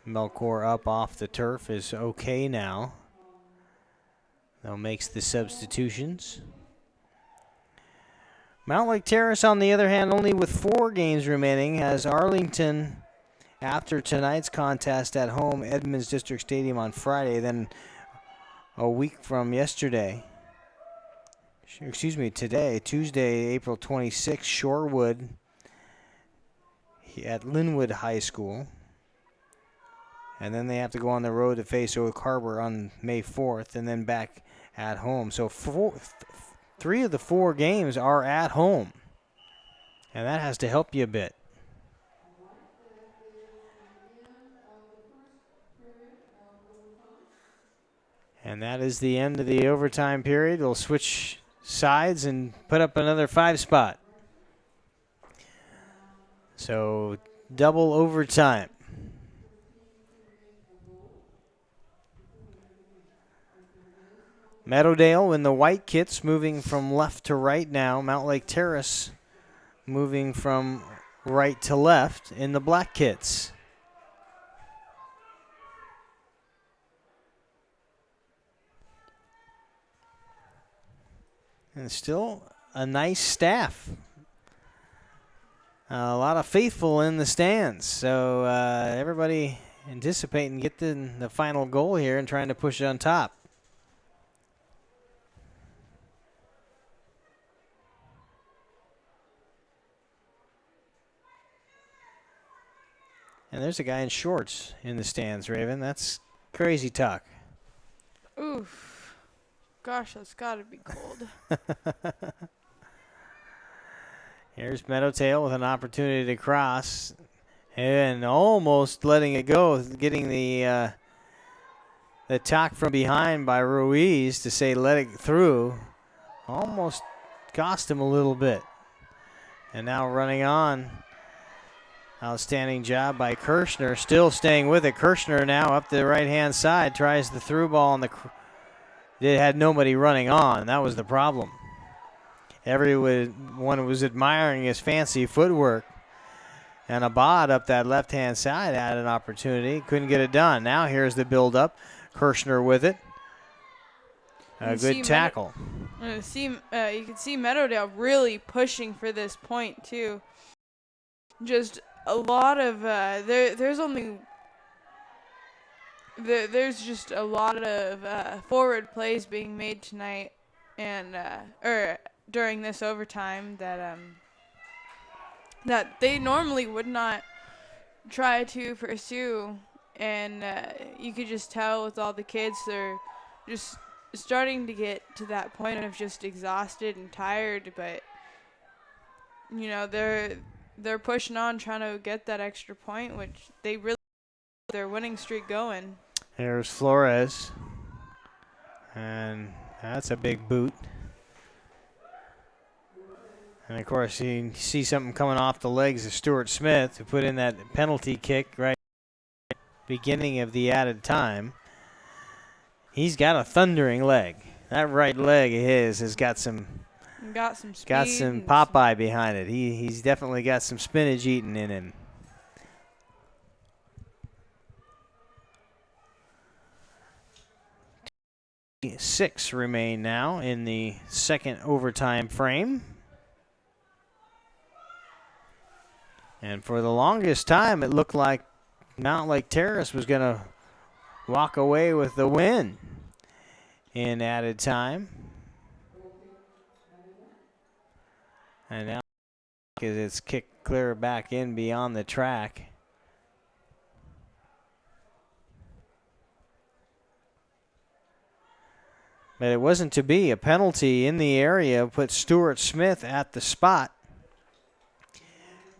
Melchor up off the turf is okay now. Now makes the substitutions. Mountlake Terrace, on the other hand, only with 4 games remaining, has Arlington after tonight's contest at home, Edmonds District Stadium on Friday, then a week from yesterday. Today, Tuesday, April 26th, Shorewood at Linwood High School. And then they have to go on the road to face Oak Harbor on May 4th and then back at home. So 3 of the 4 games are at home. And that has to help you a bit. And that is the end of the overtime period. We'll switch sides and put up another 5 spot. So double overtime. Meadowdale in the white kits moving from left to right now. Mountlake Terrace moving from right to left in the black kits. And still a nice staff. A lot of faithful in the stands. So everybody anticipating getting the final goal here and trying to push it on top. And there's a guy in shorts in the stands, Raven. That's crazy talk. Oof. Gosh, that's got to be cold. Here's Meadowdale with an opportunity to cross. And almost letting it go, getting the talk from behind by Ruiz to say let it through. Almost cost him a little bit. And now running on. Outstanding job by Kirshner, still staying with it. Kirshner now up the right-hand side, tries the through ball, and it had nobody running on. That was the problem. Everyone was admiring his fancy footwork. And Abad up that left-hand side had an opportunity, couldn't get it done. Now here's the build-up. Kirshner with it. A good tackle. You can see Meadowdale really pushing for this point, too. Just a lot of there's just a lot of forward plays being made tonight, and or during this overtime that they normally would not try to pursue, and you could just tell with all the kids they're just starting to get to that point of just exhausted and tired, but you know they're pushing on, trying to get that extra point, which they really their winning streak going. Here's Flores. And that's a big boot. And, of course, you see something coming off the legs of Stuart Smith, who put in that penalty kick right at the beginning of the added time. He's got a thundering leg. That right leg of his has got some speed. Got some Popeye behind it. He's definitely got some spinach eating in him. Six remain now in the second overtime frame. And for the longest time, it looked like Mountlake Terrace was going to walk away with the win in added time. And now it's kicked clear back in beyond the track. But it wasn't to be. A penalty in the area put Stuart Smith at the spot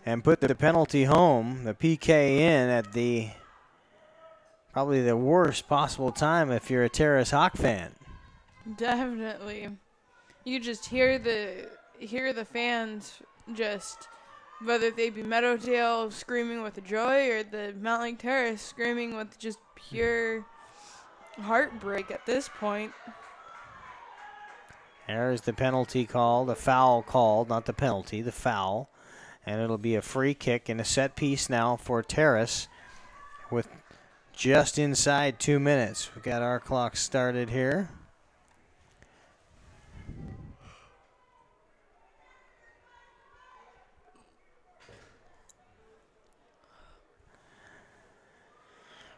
and put the penalty home, the PK in at the probably the worst possible time if you're a Terrace Hawk fan. Definitely. You just hear the fans, just whether they be Meadowdale screaming with joy or the Mountlake Terrace screaming with just pure heartbreak at this point. There's the penalty called, the foul called, not the penalty, the foul. And it'll be a free kick and a set piece now for Terrace with just inside 2 minutes. We've got our clock started here.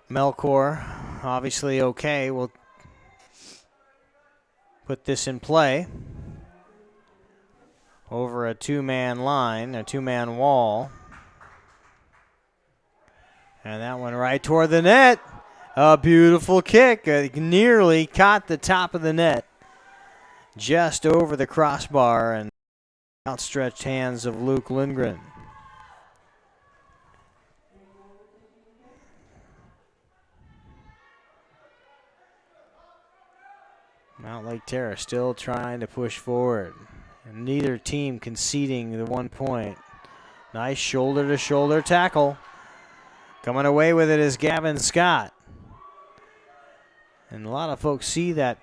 Melkor, obviously okay. We'll put this in play over a two-man line, a two-man wall. And that one right toward the net. A beautiful kick. Nearly caught the top of the net. Just over the crossbar and outstretched hands of Luke Lindgren. Mountlake Terrace still trying to push forward. And neither team conceding the 1 point. Nice shoulder-to-shoulder tackle. Coming away with it is Gavin Scott. And a lot of folks see that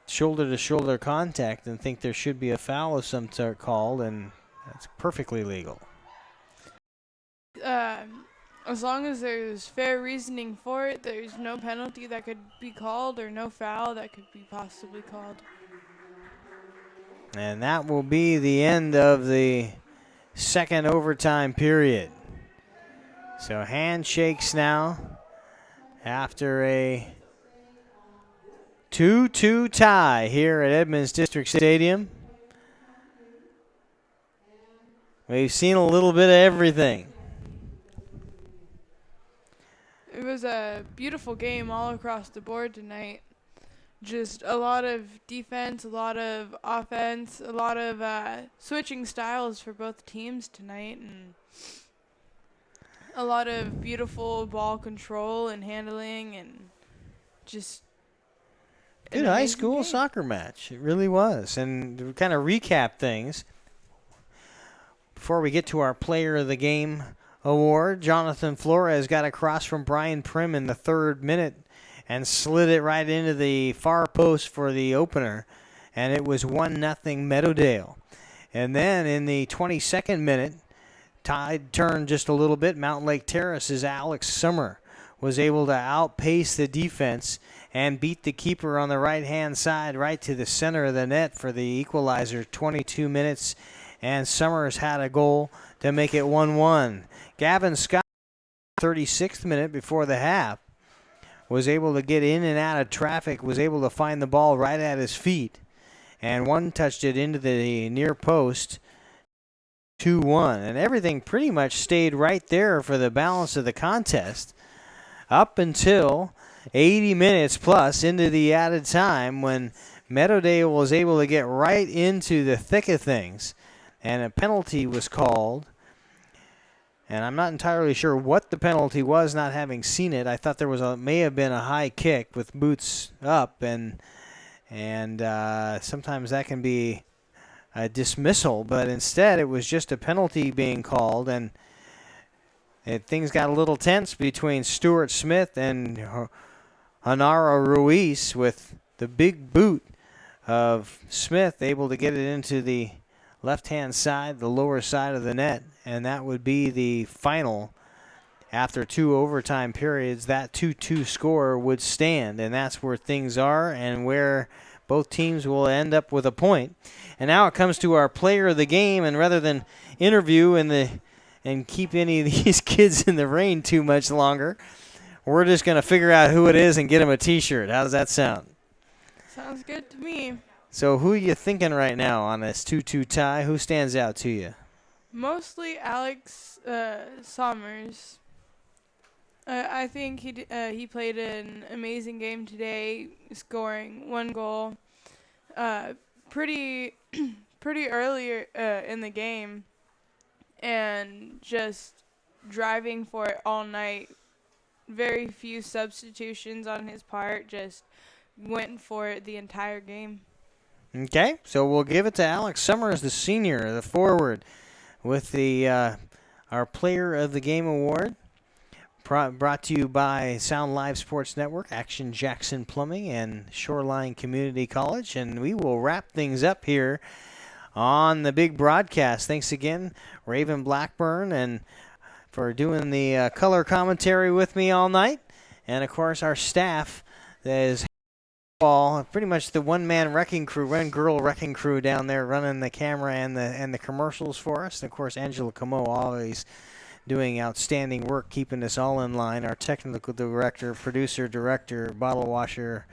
shoulder-to-shoulder contact and think there should be a foul of some sort called, and that's perfectly legal. As long as there's fair reasoning for it, there's no penalty that could be called or no foul that could be possibly called. And that will be the end of the second overtime period. So handshakes now after a 2-2 tie here at Edmonds District Stadium. We've seen a little bit of everything. It was a beautiful game all across the board tonight. Just a lot of defense, a lot of offense, a lot of switching styles for both teams tonight, and a lot of beautiful ball control and handling, and just good high school soccer match. It really was. And to kind of recap things, before we get to our Player of the Game award, Jonathan Flores got across from Brian Prim in the 3rd minute and slid it right into the far post for the opener, and it was 1-0 Meadowdale. And then in the 22nd minute, tide turned just a little bit. Mountlake Terrace's Alex Summer was able to outpace the defense and beat the keeper on the right-hand side right to the center of the net for the equalizer. 22 minutes, and Summers had a goal to make it 1-1. Gavin Scott, 36th minute before the half, was able to get in and out of traffic, was able to find the ball right at his feet, and one-touched it into the near post, 2-1. And everything pretty much stayed right there for the balance of the contest up until 80 minutes plus into the added time when Meadowdale was able to get right into the thick of things, and a penalty was called. And I'm not entirely sure what the penalty was, not having seen it. I thought there was may have been a high kick with boots up, and sometimes that can be a dismissal, but instead it was just a penalty being called, and things got a little tense between Stuart Smith and Hanara Ruiz, with the big boot of Smith able to get it into the left-hand side, the lower side of the net, and that would be the final. After 2 overtime periods, that 2-2 score would stand, and that's where things are and where both teams will end up with a point. And now it comes to our Player of the Game, and rather than interview in the and keep any of these kids in the rain too much longer. We're just going to figure out who it is and get them a T-shirt. How does that sound? Sounds good to me. So who are you thinking right now on this 2-2 tie? Who stands out to you? Mostly Alex Sommers. I think he played an amazing game today, scoring 1 goal pretty earlier in the game, and just driving for it all night. Very few substitutions on his part, just went for it the entire game. Okay, so we'll give it to Alex Summers, the senior, the forward, with the our Player of the Game award. Brought to you by Sound Live Sports Network, Action Jackson Plumbing, and Shoreline Community College. And we will wrap things up here on the big broadcast. Thanks again, Raven Blackburn, and for doing the color commentary with me all night. And, of course, our staff that is pretty much the one-man wrecking crew, one-girl wrecking crew down there running the camera and the commercials for us. And, of course, Angela Camo always doing outstanding work, keeping us all in line. Our technical director, producer, director, bottle washer,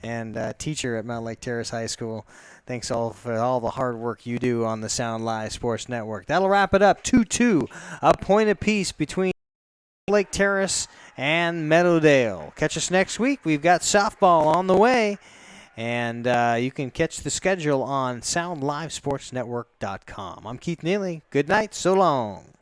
and teacher at Mountlake Terrace High School. Thanks all for all the hard work you do on the Sound Live Sports Network. That'll wrap it up. 2-2, a point apiece between Mountlake Terrace and Meadowdale. Catch us next week. We've got softball on the way, and you can catch the schedule on SoundLiveSportsNetwork.com. I'm Keith Neely. Good night. So long.